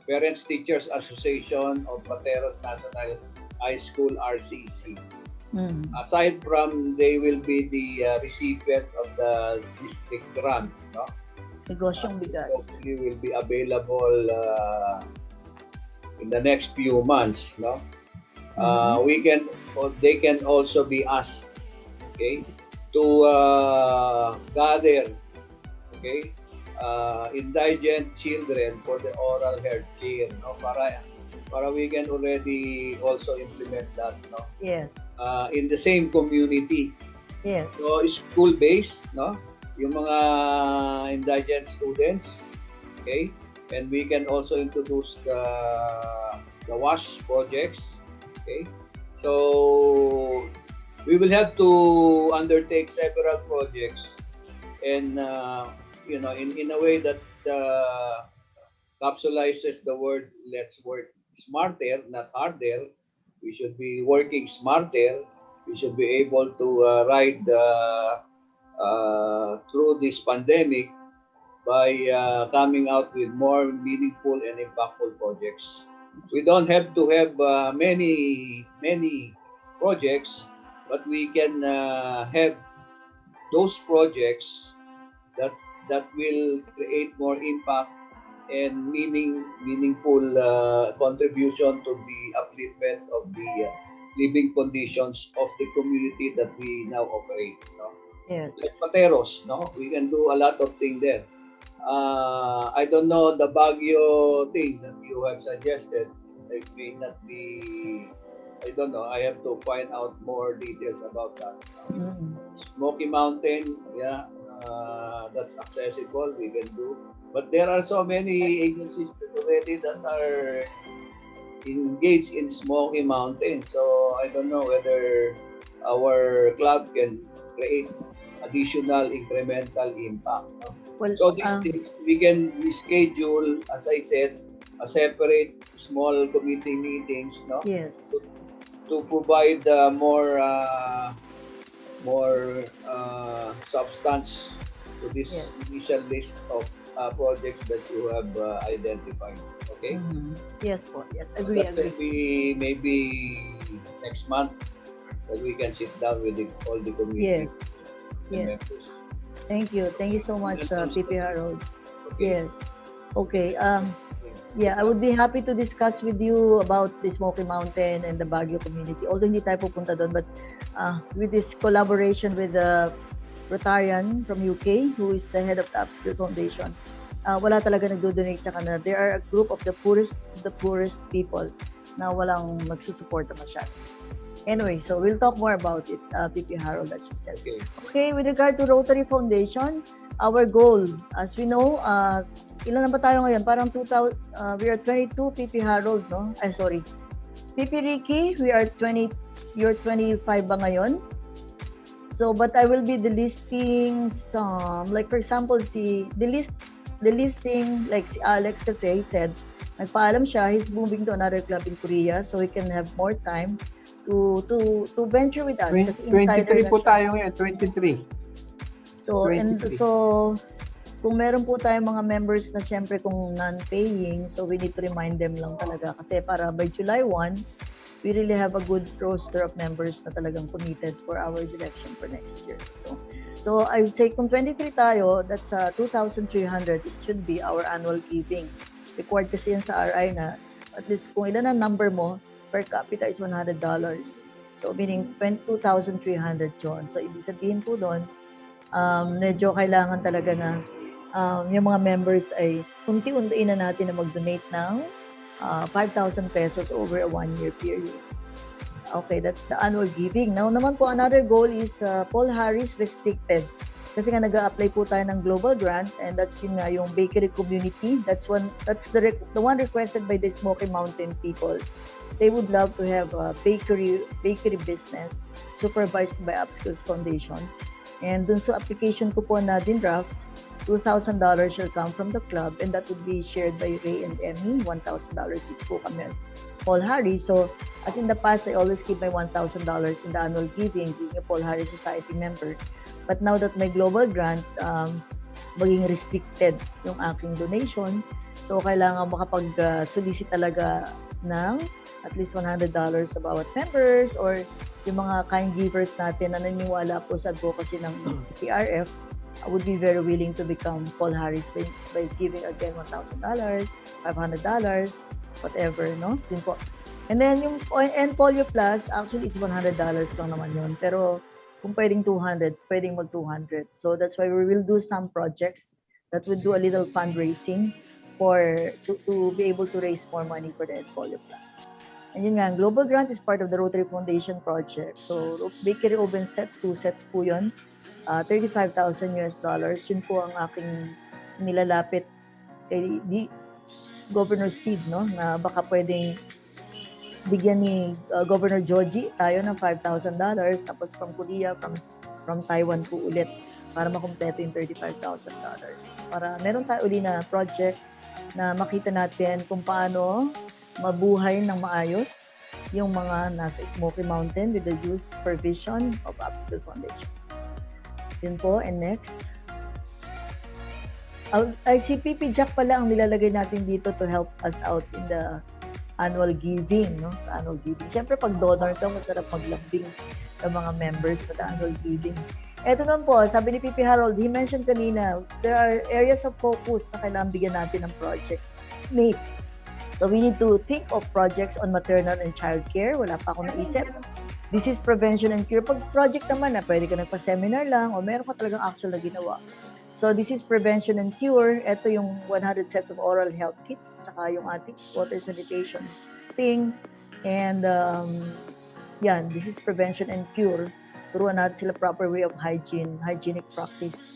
Parents Teachers Association of Pateros National High School, RCC. Mm. Aside from they will be the recipient of the district grant, no? Negosyong bigas. Hopefully will be available in the next few months, no? They can also be asked, okay, to gather, okay, indigent children for the oral health care, no? Para we can already also implement that, no? Yes. In the same community. Yes. So school-based, no? Yung mga indigent students, okay? And we can also introduce the WASH projects, okay? So we will have to undertake several projects, and you know, in a way that capsulizes the word "let's work smarter, not harder." We should be working smarter. We should be able to ride through this pandemic by coming out with more meaningful and impactful projects. We don't have to have many projects, but we can have those projects that will create more impact and meaningful contribution to the upliftment of the living conditions of the community that we now operate. No? Yes. Like Pateros, no? We can do a lot of things there. I don't know the Baguio thing that you have suggested. It may not be, I don't know. I have to find out more details about that. Mm. Smoky Mountain, yeah, that's accessible. We can do. But there are so many agencies already that are engaged in Smoky Mountain. So I don't know whether our club can create additional incremental impact. No? Well, So these things we can schedule, as I said, a separate small committee meetings, no, yes. to provide more substance to this Yes. initial list of projects that you have identified. Okay. Mhm. Yes po. Yes. So Agree. that will Agree. be maybe next month that we can sit down with all the committee Yes. Yes. members. Thank you. Thank you so much, PP Harold. Okay. Yes. Okay. Yeah, I would be happy to discuss with you about the Smoky Mountain and the Baguio community. Although hindi tayo pupunta doon, but with this collaboration with the Rotarian from UK, who is the head of the Upskill Foundation, wala talaga nagdo-donate sa kanila. They are a group of the poorest people na walang magsusuporta masyado. Anyway, so we'll talk more about it, PP Harold, as you said. Okay. Okay, with regard to Rotary Foundation, our goal, as we know, ilan na ba tayo ngayon? Parang 2,000, we are 22, PP Harold, no? Ay, sorry. PP Ricky, we are 20, you're 25 ba ngayon? So, but I will be delisting some, like for example, delisting, like si Alex kasi, he said, nagpaalam siya, he's moving to another club in Korea so he can have more time to venture with us. Kasi 23 po na siya. tayo ngayon, 23. So, and 23. so, kung meron po tayong mga members na syempre kung non-paying, so we need to remind them lang talaga. Kasi para by July 1, we really have a good roster of members na talagang committed for our direction for next year. So I would say kung 23 tayo, that's 2,300. It should be our annual giving. Required kasi yan sa RI na at least kung ilan ang number mo, per capita is $100. So meaning 2,300 yun. So ibig sabihin po doon, medyo kailangan talaga na yung mga members ay unti-untiin na natin na mag-donate ng 5,000 pesos over a 1-year period. Okay, that's the annual giving. Now naman po, another goal is Paul Harris Restricted. Kasi nga nag-a-apply po tayo ng global grant and that's yun nga yung bakery community. That's the one requested by the Smoky Mountain people. They would love to have a bakery business supervised by Upskills Foundation. And dun sa application ko po na din draft, $2,000 shall come from the club and that would be shared by Ray and Emmy. $1,000 each po kami as Paul Harris. So, as in the past, I always keep my $1,000 in the annual giving, being a Paul Harris Society member. But now that my global grant, maging restricted yung aking donation, so kailangan makapag-solicit talaga ng at least $100 sa bawat members or yung mga kind givers natin na naniniwala po sa advocacy ng PRF, I would be very willing to become Paul Harris by giving again $1,000, $500, whatever, no? Yun po. And then yung Polio Plus, actually it's $100 lang naman yun. Pero kung pwedeng 200, pwedeng mag 200. So that's why we will do some projects that would do a little fundraising to be able to raise more money for the Polio Plus. And yun nga, Global Grant is part of the Rotary Foundation project. So bakery oven sets, 2 sets po yun. $35,000 US. Yun po ang aking nilalapit kay Governor Sid, no? Na baka pwedeng bigyan ni Governor Joji tayo ng $5,000 tapos from Korea, from Taiwan po ulit para makumpleto yung $35,000. Para meron tayo uli na project na makita natin kung paano mabuhay ng maayos yung mga nasa Smoky Mountain with the due supervision of Upskill Foundation. Yun po, and next. Si PP Jack pala ang nilalagay natin dito to help us out in the annual giving, no? Sa annual giving. Siyempre, pag donor ka, masarap maglambing ng mga members sa annual giving. Eto naman po, sabi ni PP Harold, he mentioned kanina, there are areas of focus na kailangan bigyan natin ng project. Mate. So we need to think of projects on maternal and child care. Wala pa akong naisip. Disease prevention and cure. Pag project naman na pwede ka nagpa-seminar lang o meron ka talagang actual na ginawa. So disease prevention and cure, ito yung 100 sets of oral health kits, tsaka yung ating water sanitation thing. And yan, disease prevention and cure. Turuan natin sila proper way of hygienic practice.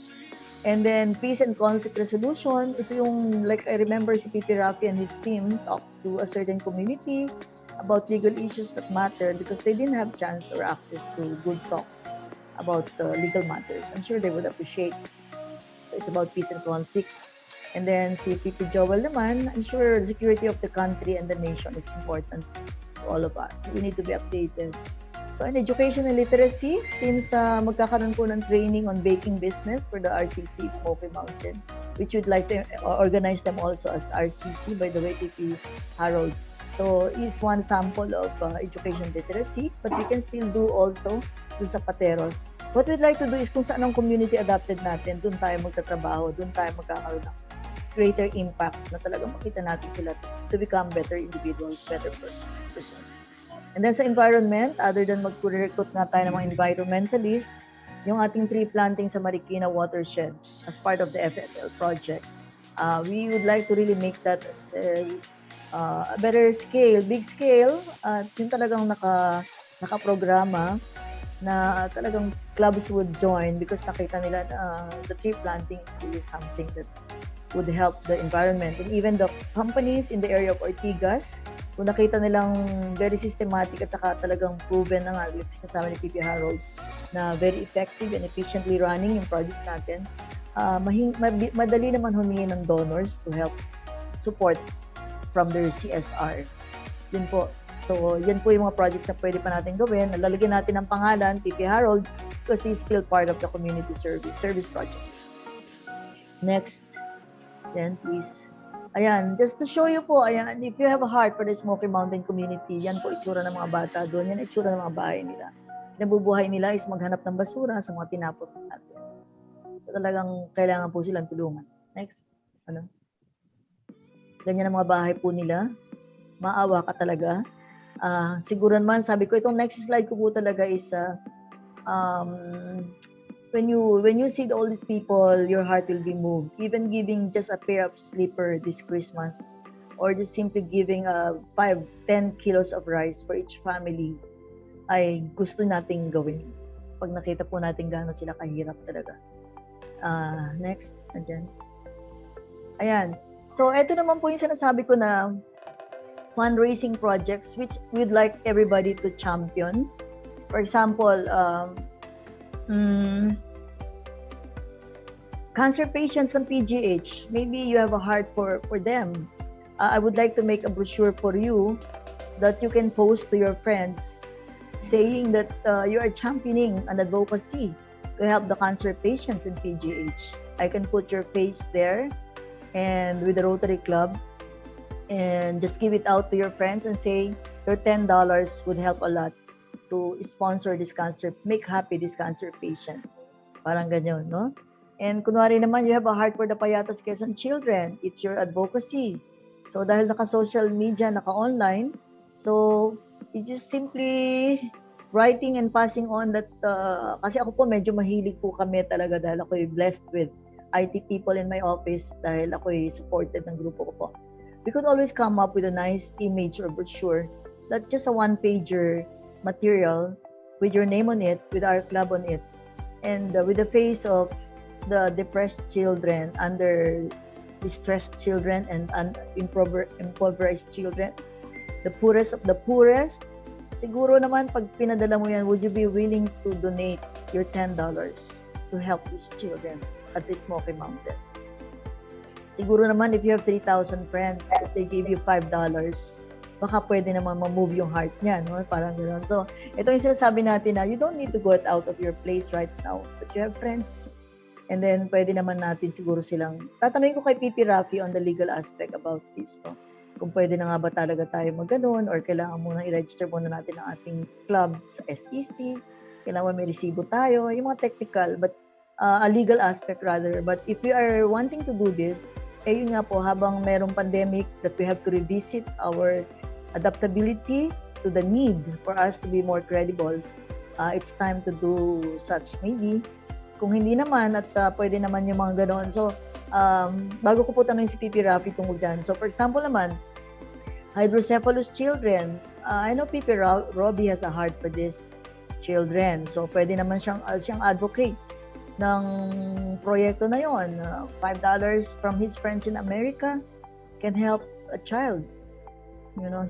And then peace and conflict resolution, ito yung, like I remember si Pipi Rafi and his team talked to a certain community about legal issues that matter because they didn't have chance or access to good talks about legal matters. I'm sure they would appreciate. So it's about peace and conflict. And then si Pipi Joel naman, I'm sure the security of the country and the nation is important to all of us. We need to be updated. So in education and literacy, since magkakaroon po ng training on baking business for the RCC Smoky Mountain, which would like to organize them also as RCC, by the way, Pipi Harold. So is one sample of education literacy, but we can still do also dun sa Pateros. What we'd like to do is kung saan ang community adapted natin, dun tayo magtatrabaho, dun tayo magkakaroon ng greater impact na talagang makita natin sila to become better individuals, better persons. And then sa environment, other than mag-recruit nga tayo ng mga environmentalists, yung ating tree planting sa Marikina watershed as part of the FFL project, we would like to really make that a better scale, big scale, yung talagang nakaprograma na talagang clubs would join because nakita nila na the tree planting is really something that would help the environment. And even the companies in the area of Ortigas, kung nakita nilang very systematic at saka talagang proven na nga, kasama ni Pipi Harold, na very effective and efficiently running yung project natin, madali naman humingi ng donors to help support from their CSR. Yun po. So, yan po yung mga projects na pwede pa natin gawin. Lalagyan natin ng pangalan, Pipi Harold, because he's still part of the community service project. Next. Then, please. Ayan, just to show you po, ayan, if you have a heart for the Smoky Mountain community, yan po itsura ng mga bata doon, yan itsura ng mga bahay nila. Nabubuhay nila is maghanap ng basura sa mga tinapot natin. So, talagang kailangan po silang tulungan. Next. Ano? Ganyan ang mga bahay po nila. Maawa ka talaga. Siguro naman, sabi ko, itong next slide ko po talaga is when you see all these people, your heart will be moved. Even giving just a pair of slipper this Christmas, or just simply giving 5-10 kilos of rice for each family, ay gusto nating gawin. Pag nakita po natin gaano sila kahirap talaga. Next, andyan. Ayan. So, ito naman po yung sinasabi ko na fundraising projects which we'd like everybody to champion. For example, cancer patients ng PGH, maybe you have a heart for them. I would like to make a brochure for you that you can post to your friends saying that you are championing an advocacy to help the cancer patients in PGH. I can put your face there and with the Rotary Club and just give it out to your friends and say your $10 would help a lot to sponsor this cancer, make happy these cancer patients. Parang ganyan, no? And kunwari naman, you have a heart for the Payatas Quezon children. It's your advocacy. So dahil naka-social media, naka-online, so you just simply writing and passing on that, kasi ako po medyo mahilig po kami talaga dahil ako blessed with IT people in my office dahil ako supported ng grupo ko po. We could always come up with a nice image or brochure, not just a one-pager material with your name on it, with our club on it, and with the face of the depressed children, under distressed children, and impoverished children, the poorest of the poorest. Siguro naman, pag pinadala mo yan, would you be willing to donate your $10 to help these children at the Smoky Mountain? Siguro naman, if you have 3,000 friends, if they give you $5, baka pwede naman ma-move yung heart niya, no? Parang gano'n. So, ito yung sinasabi natin na you don't need to go out of your place right now, but you have friends. And then, pwede naman natin siguro silang, tatanungin ko kay Pipi Rafi on the legal aspect about this, no? Kung pwede na nga ba talaga tayo mag-ganon or kailangan muna i-register muna natin ang ating club sa SEC, kailangan may resibo tayo, yung mga technical, but a legal aspect rather. But if we are wanting to do this, yun nga po, habang merong pandemic that we have to revisit our adaptability to the need for us to be more credible, it's time to do such maybe. Kung hindi naman at pwede naman yung mga ganon. So, bago ko po tanongin si Pipi Rafi tungkol dyan. So, for example naman, hydrocephalus children. I know Pipi Robbie has a heart for these children. So, pwede naman siyang advocate ng proyekto na yon. $5 from his friends in America can help a child,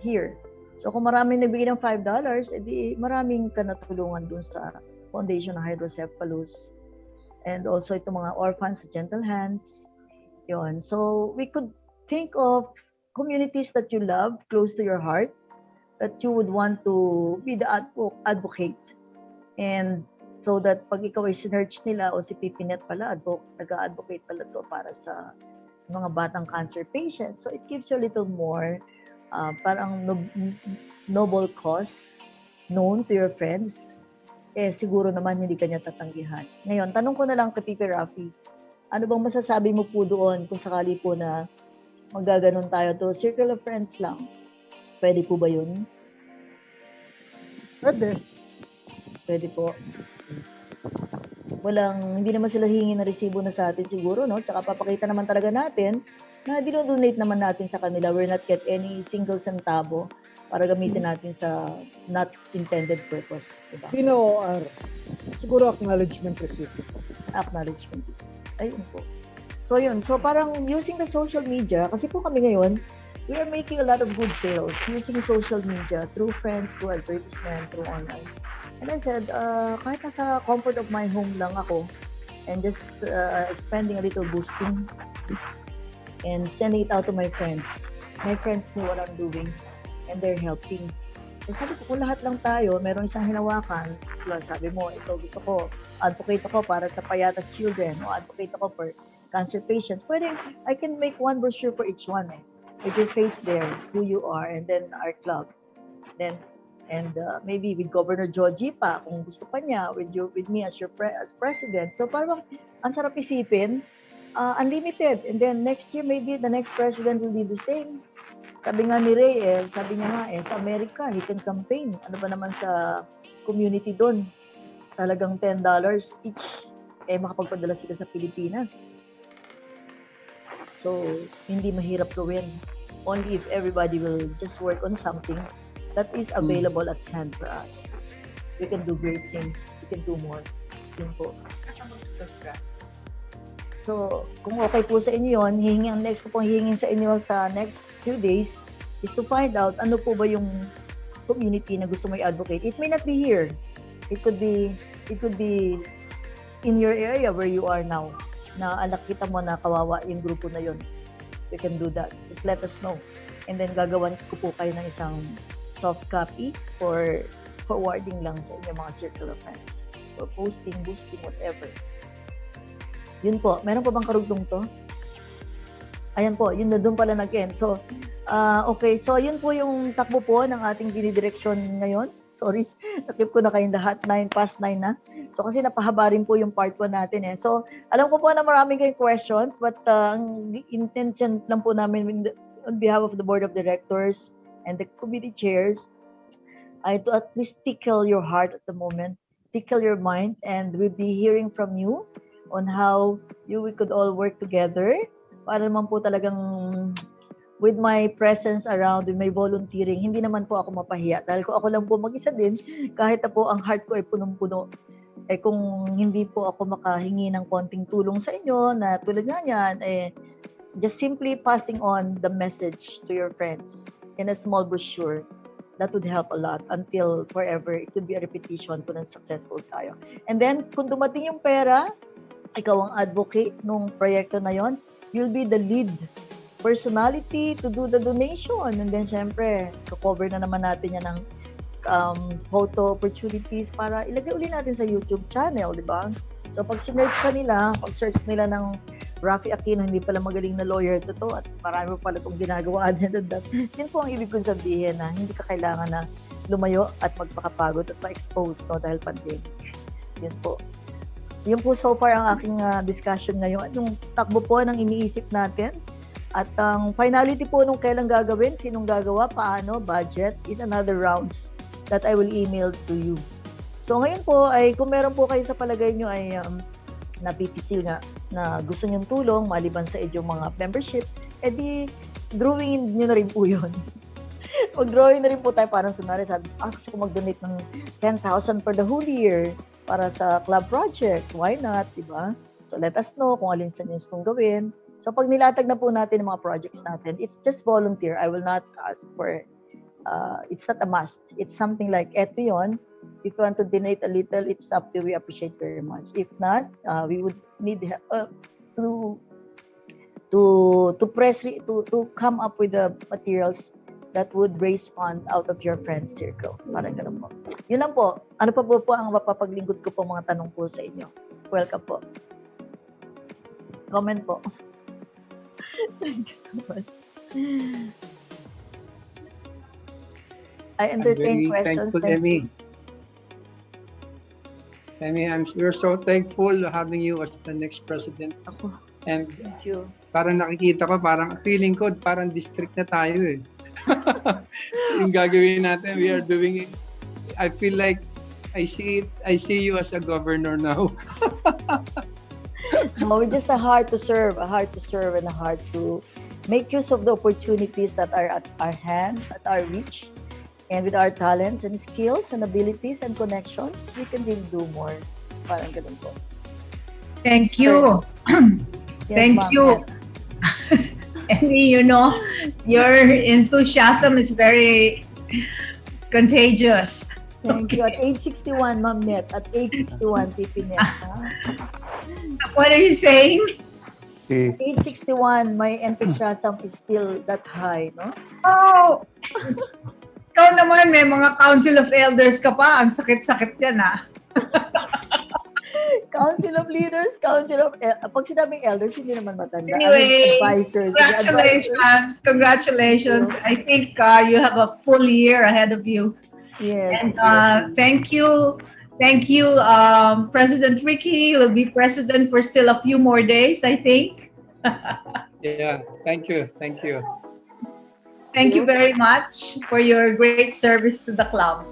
here. So, kung maraming nagbigay ng $5, edi maraming kanatulungan dun sa Foundation ng Hydrocephalus. And also itong mga orphans sa Gentle Hands. Yon. So, we could think of communities that you love, close to your heart, that you would want to be the advocate. And so that pag ikaw ay sinerch nila o si Pipinet pala, nag-advocate pala to para sa mga batang cancer patients. So, it gives you a little more parang noble cause known to your friends. Siguro naman hindi kanya tatanggihan. Ngayon, tanong ko na lang kay Pipi Rafi, ano bang masasabi mo po doon kung sakali po na magaganon tayo to circle of friends lang? Pwede po ba yun? Pwede. Pwede po. Hindi naman sila hingi na resibo na sa atin siguro, no? Tsaka papakita naman talaga natin na dinodonate naman natin sa kanila. We're not get any single centavo para gamitin natin sa not intended purpose. Diba? PINA-OR. Siguro acknowledgement receipt. Acknowledgement receipt. Ayun po. So yun. So parang using the social media, kasi po kami ngayon, we are making a lot of good sales using social media, through friends, through advertisement, through online. And I said, kahit nasa comfort of my home lang ako, and just spending a little boosting and sending it out to my friends. My friends know what I'm doing and they're helping. So sabi ko, kung lahat lang tayo, meron isang hinawakan, sabi mo, ito gusto ko, advocate ako para sa Payatas children, o advocate ako for cancer patients. Pwede, I can make one brochure for each one, with your face there, who you are, and then our club. Then, and maybe with Governor Joji pa, kung gusto pa niya, with me as as president. So parang ang sarap isipin, unlimited. And then next year, maybe the next president will be the same. Sabi nga ni Ray, sabi niya nga, sa Amerika, he can campaign. Ano ba naman sa community doon? Sa halagang $10 each, makapagpadala sila sa Pilipinas. So, hindi mahirap gawin. Only if everybody will just work on something that is available at hand for us. We can do great things. We can do more. Yun po. So, kung okay po sa inyo yun, next ko pong hihingin sa inyo sa next few days is to find out ano po ba yung community na gusto mo i-advocate. It may not be here. It could be in your area where you are now. na nakita mo na kawawa yung grupo na yun, we can do that. Just let us know. And then gagawan ko po kayo ng isang soft copy for forwarding lang sa inyong mga circle of friends. For posting, boosting, whatever. Yun po. Meron pa bang karugtong to? Ayan po. Yun na doon pala nag-end. So, okay. So, yun po yung takbo po ng ating dinidireksyon ngayon. Sorry. Nakip ko na kayong lahat. 9:09 na. So, kasi napahaba rin po yung part 1 natin eh. So, alam ko po na maraming kayong questions, but ang intention lang po namin on behalf of the board of directors and the committee chairs ay to at least tickle your heart at the moment, tickle your mind, and we'll be hearing from you on how we could all work together para naman po talagang with my presence around, with my volunteering, hindi naman po ako mapahiya dahil kung ako lang po mag-isa din, kahit na po ang heart ko ay punong-puno, eh kung hindi po ako makahingi ng konting tulong sa inyo na tulad nga yan, eh just simply passing on the message to your friends in a small brochure, that would help a lot until forever. It could be a repetition kung successful tayo. And then, kung dumating yung pera, ikaw ang advocate nung proyekto na yon, you'll be the lead personality to do the donation. And then, syempre, cover na naman natin yan ng photo opportunities para ilagay uli natin sa YouTube channel, di ba? So, pag search nila ng Rafi Aquino, hindi pala magaling na lawyer to at marami pa pala itong ginagawa niya. Yun po ang ibig kong sabihin na hindi ka kailangan na lumayo at magpakapagod at ma-expose dahil pandemic. Yun po. Yun po so far ang aking discussion ngayon. Yung takbo po ng iniisip natin at ang finality po nung kailan gagawin, sinong gagawa, paano, budget is another rounds that I will email to you. So ngayon po ay kung meron po kayo sa palagay nyo ay napipisil nga na gusto niyong tulong maliban sa inyong mga membership, edi drawing nyo na rin po yun. Mag-drawing na rin po tayo parang sunari sabi, gusto ko mag-donate ng 10,000 for the whole year para sa club projects. Why not? Diba? So let us know kung alin sa inyo gustong gawin. So pag nilatag na po natin ang mga projects natin, it's just volunteer. I will not ask for it's not a must. It's something like eto yun. If you want to donate a little, it's up to you. We appreciate very much. If not, we would need to come up with the materials that would raise fund out of your friend circle. Parang ganun po. Yun lang po. Ano pa po ang mapapaglingkod ko po mga tanong po sa inyo? Welcome po. Comment po. Thank you so much. I entertain questions. Thankful, Emmy. Emmy, we're so thankful having you as the next president. Ako. And Thank you. parang nakikita ko, parang feeling ko, parang district na tayo eh. Yung gagawin natin, we are doing it. I feel like I see you as a governor now. No, it's just a heart to serve, and a heart to make use of the opportunities that are at our hand, at our reach. And with our talents and skills and abilities and connections, we can really do more. Parang ganun po. Thank you. Yes, Thank ma'am. you. Emmy, your enthusiasm is very contagious. Thank you. At age 61, Ma'am Net. At age 61, Pipi Net. What are you saying? At age 61, my enthusiasm is still that high, no? Oh! Ikaw naman, may mga council of elders ka pa. Ang sakit-sakit yan, ha? Council of Leaders, pag sinabing elders, hindi naman matanda. Anyway, Advisors. Congratulations. I think you have a full year ahead of you. Yes. And thank you, President Ricky. Will be president for still a few more days, I think. Yeah, thank you. Thank you very much for your great service to the club.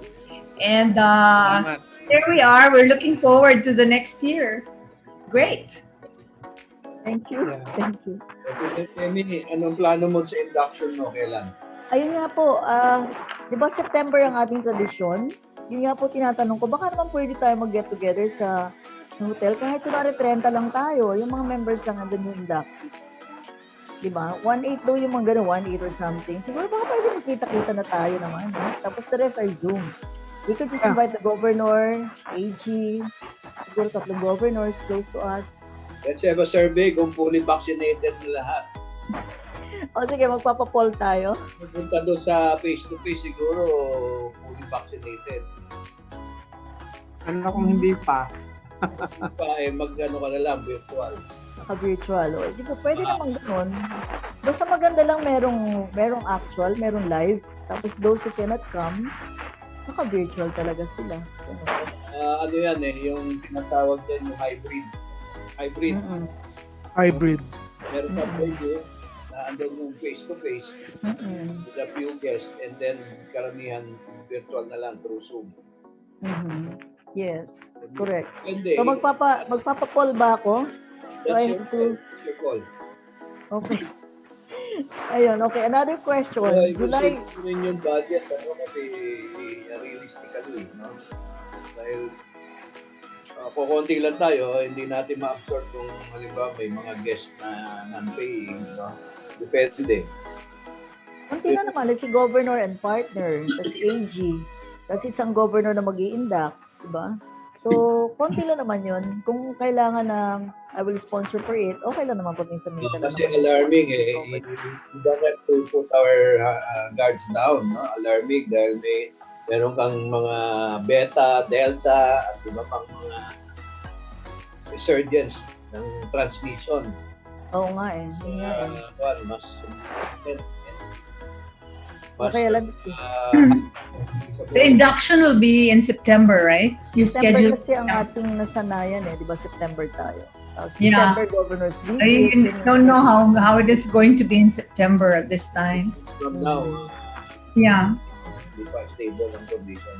And here we are. We're looking forward to the next year. Great. Thank you. Yeah. Thank you. President Emmy, anong plano mo sa induction mo? Kailan? Ayun nga po, di ba September ang ating tradisyon? Yun nga po tinatanong ko, baka naman pwede tayo mag-get together sa hotel. Kahit kunwari 30 lang tayo, yung mga members lang andun yung inductees. Di ba? 1-8 daw yung mga gano'n, 1-8 or something. Siguro baka pwede magkita-kita na tayo naman. Tapos the rest are Zoom. We could just invite the governor, AG, siguro 3 governors close to us. Let's have a survey kung fully vaccinated na lahat. O sige, magpapapol tayo. Pupunta doon sa face-to-face siguro fully vaccinated. Ano kung hindi pa? Pa mag-ano ka na lang, virtual. Naka-virtual. O, sige, pwede naman ganun. Basta maganda lang merong actual, merong live. Tapos those who cannot come, naka-virtual talaga sila. Ano yan yung tinatawag dyan yung hybrid. Hybrid. Hybrid. Meron ka pwede na andun yung face-to-face with a few guests and then karamihan virtual na lang through Zoom. Yes, correct. Hindi. So magpapa-poll ba ako? So I have to... Your call. Okay. Ayun, okay. Another question. July... Kung yung budget, kasi realistically, no? Dahil kukunti lang tayo, hindi natin ma-absorb kung halimbawa may mga guest na non-paying, no? Depende. Kunti lang naman, si governor and partner, tapos AG, tapos isang governor na mag-i-induct, diba? So, konti lang naman yun. Kung kailangan na I will sponsor for it, okay lang naman paminsan-minsan. Kasi alarming we don't have to put our guards down, no? Alarming dahil meron kang mga beta, delta, at iba pang mga resurgence ng transmission. Oo nga eh. Mas intense. Okay, lang. The induction will be in September, right? Your September schedule. kasi ang ating nasanayan eh, di ba? September tayo. Tapos Yeah. December governor's visit. I don't know how it is going to be in September at this time. From now, Yeah. hindi pa stable ang condition.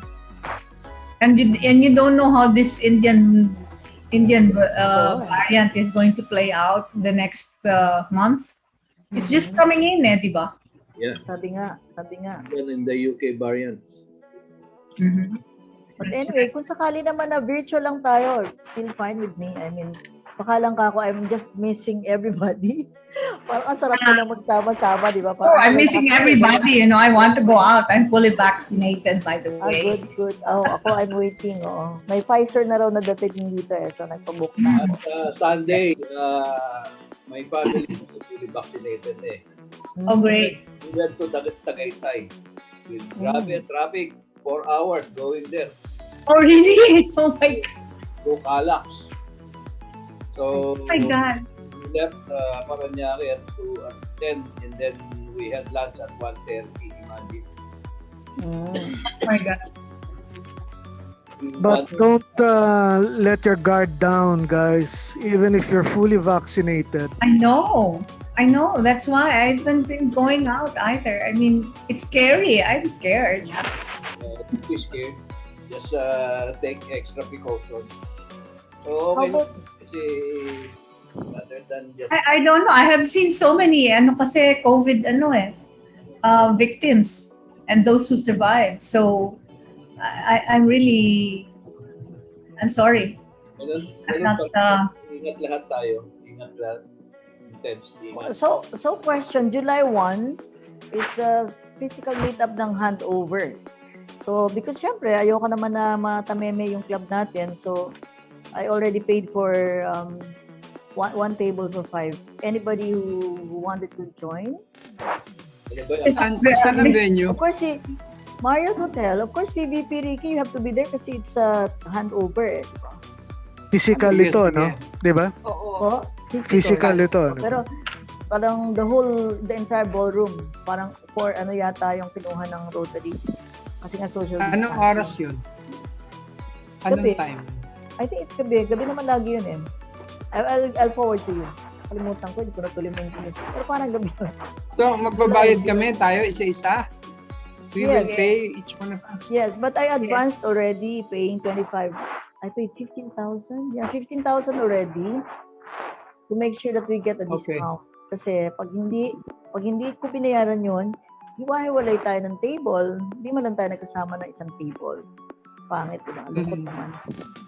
And you don't know how this Indian variant is going to play out the next months. It's just coming in, di ba? Yeah. Sabi nga. Even in the UK variant. But anyway, kung sakali naman na virtual lang tayo, still fine with me. I mean, baka lang ako, I'm just missing everybody. Parang ang sarap na magsama-sama, di ba? Oh, I'm missing everybody. I want to go out. I'm fully vaccinated, by the way. Good. Oh, ako, I'm waiting. Oo. May Pfizer na raw na dating dito eh, so nagpabook na ako. At Sunday, my family is fully vaccinated eh. Oh, great. We went to Tagaytay. With grabe traffic, 4 hours going there. Oh, really? Oh, my God. To Calax. So, Oh, my God. we left Paranaque at 10 and then we had lunch at 1:30. Imagine. Oh, my God. But don't let your guard down, guys. Even if you're fully vaccinated. I know. That's why I haven't been going out either. I mean, it's scary. I'm scared. Don't be scared. Just take extra precaution. So, okay. Kasi rather than just... I don't know. I have seen so many kasi COVID victims and those who survived. So I'm sorry. Ingat lahat tayo. Ingat lahat. Intensely. So question, July 1 is the physical meetup ng handover. So because syempre, ayoko naman na matameme yung club natin. So I already paid for one table for 5. Anybody who wanted to join? Saan ang venue? Of course, si Marriott Hotel. Of course, PVP Ricky, you have to be there kasi it's a handover. Physical ito, no? Di ba? Oo. Physical ito. No? Pero parang the entire ballroom, parang for yata yung kinuha ng Rotary. Kasi nga social distancing. Anong oras yun? Anong Gabi. time? I think it's gabi. Gabi naman lagi yun eh. I'll forward to you. Kalimutan ko, hindi ko natuloy maintindihan. Pero parang gabi yun. So, magbabayad kami tayo isa-isa? We will Yes. pay each one of us? Yes, but I advanced already paying 25. I paid 15,000. Yeah, 15,000 already to make sure that we get a Okay. discount. Kasi pag hindi ko pinayaran yun, hiwa-hiwalay tayo ng table, hindi man lang tayo nagkasama ng isang table. Pangit, diba? Lungkot naman.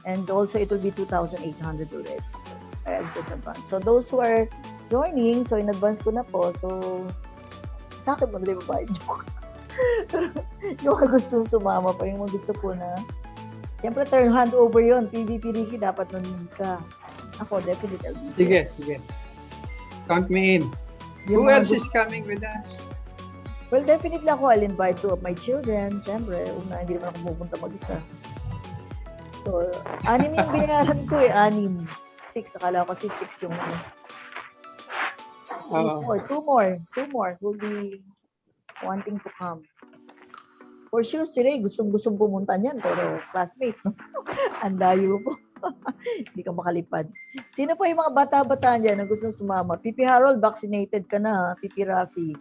And also, it will be 2,800 already. So, I advance. So, those who are joining, so in advance ko na po, so, sa akin madali babayad joke. Yung mga gustong sumama pa, yung mga gusto po na, siyempre, turn handover yun. PVP Ricky, dapat nandun ka. Ako, definitely. I'll be Sige, there. sige. Count me in. Yung Who mga else good- is coming with us? Well, definitely ako, I'll invite two of my children. Siyempre, una, hindi naman ako pupunta mag-isa. So, 6 yung binayaran ko eh, 6. 6, akala ko kasi 6 yung Oo. Two more will be wanting to come. For sure, si Ray, gustong pumunta niyan, pero classmate, no? Ang layo po. Hindi ka makalipad. Sino pa yung mga bata-bata dyan na gustong sumama? Pipi Harold, vaccinated ka na, ha? Pipi Rafi.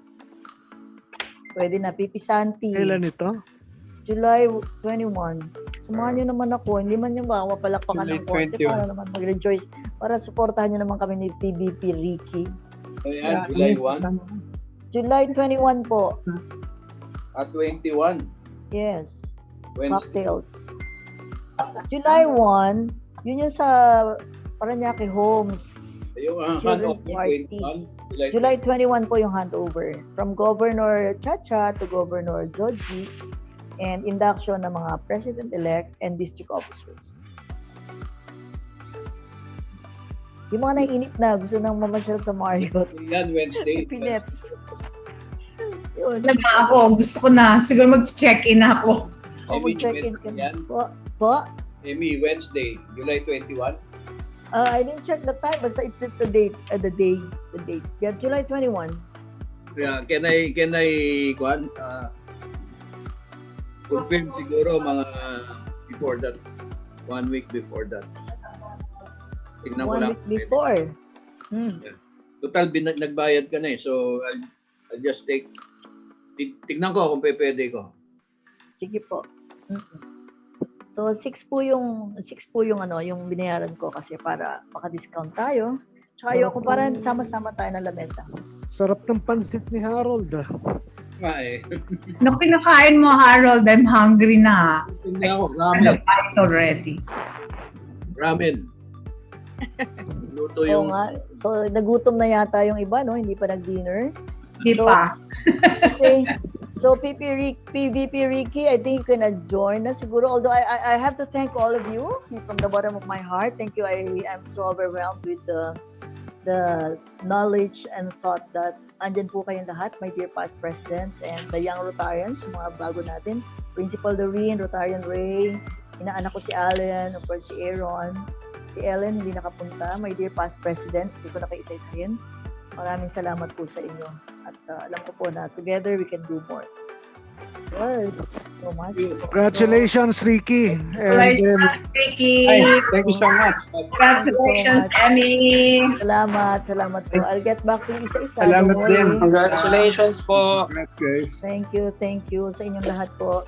Pwede na. Pipi Santi. Kailan ito? July 21. Samahan niyo naman ako. Hindi man yung baka palakpakan July ng konti 21. para naman mag-rejoice. Para supportahan niyo naman kami ni PBP Ricky. Ayan, July 1 July 21 po. at 21. Yes. Wednesday. Cocktails. July 1, yun yung sa Paranaque Homes. Yung Children's handover party. 21. July 21 po yung handover. From Governor Chacha to Governor Joji and induction ng mga President-elect and district officers. Yung mga naiinip na gusto nang mamasyal sa Marriott. Yan, Wednesday. Pinep. Yun. Talaga ako, gusto ko na. Siguro mag-check-in ako. O Emmy, mag-check-in ka na. yan. Po? Emmy, Wednesday, July 21. I didn't check the time. Basta it's just the date. The date. Yeah, July 21. Yeah, can I confirm siguro mga before that, 1 week before that. Tignan ko 1 lang. week before. Total, nagbayad ka na eh. So, I'll just tignan ko kung pwede ko. Sige po. So 6 po yung yung binayaran ko kasi para maka-discount tayo. Tsaka ayoko para sama-sama tayo ng lamesa. Sarap ng pansit ni Harold. Eh. Ano kinakain mo, Harold? I'm hungry na. Tignan ko, I'm ramen. already. Ramen. Luto Oo yung... nga. So nagutom na yata yung iba, no? Hindi pa nag-dinner. Di pa. Okay. So PVP Ricky, I think you can join us siguro. Although I have to thank all of you from the bottom of my heart. Thank you. I am so overwhelmed with the knowledge and thought that andyan po kayong lahat, my dear past presidents and the young Rotarians, mga bago natin. Principal Doreen, Rotarian Ray, inaanak ko si Allen, of course si Aaron, si Ellen hindi nakapunta, my dear past presidents, hindi ko na kaisa-isahin. Maraming salamat po sa inyo. At alam ko po na together we can do more. Right. So much. Congratulations, Ricky. And Ricky. Ay, thank you so much. Congratulations, Emmy. Salamat po. I'll get back to you isa-isa. Salamat Don't worry. din. Congratulations po. Congrats, guys. Thank you sa inyong lahat po.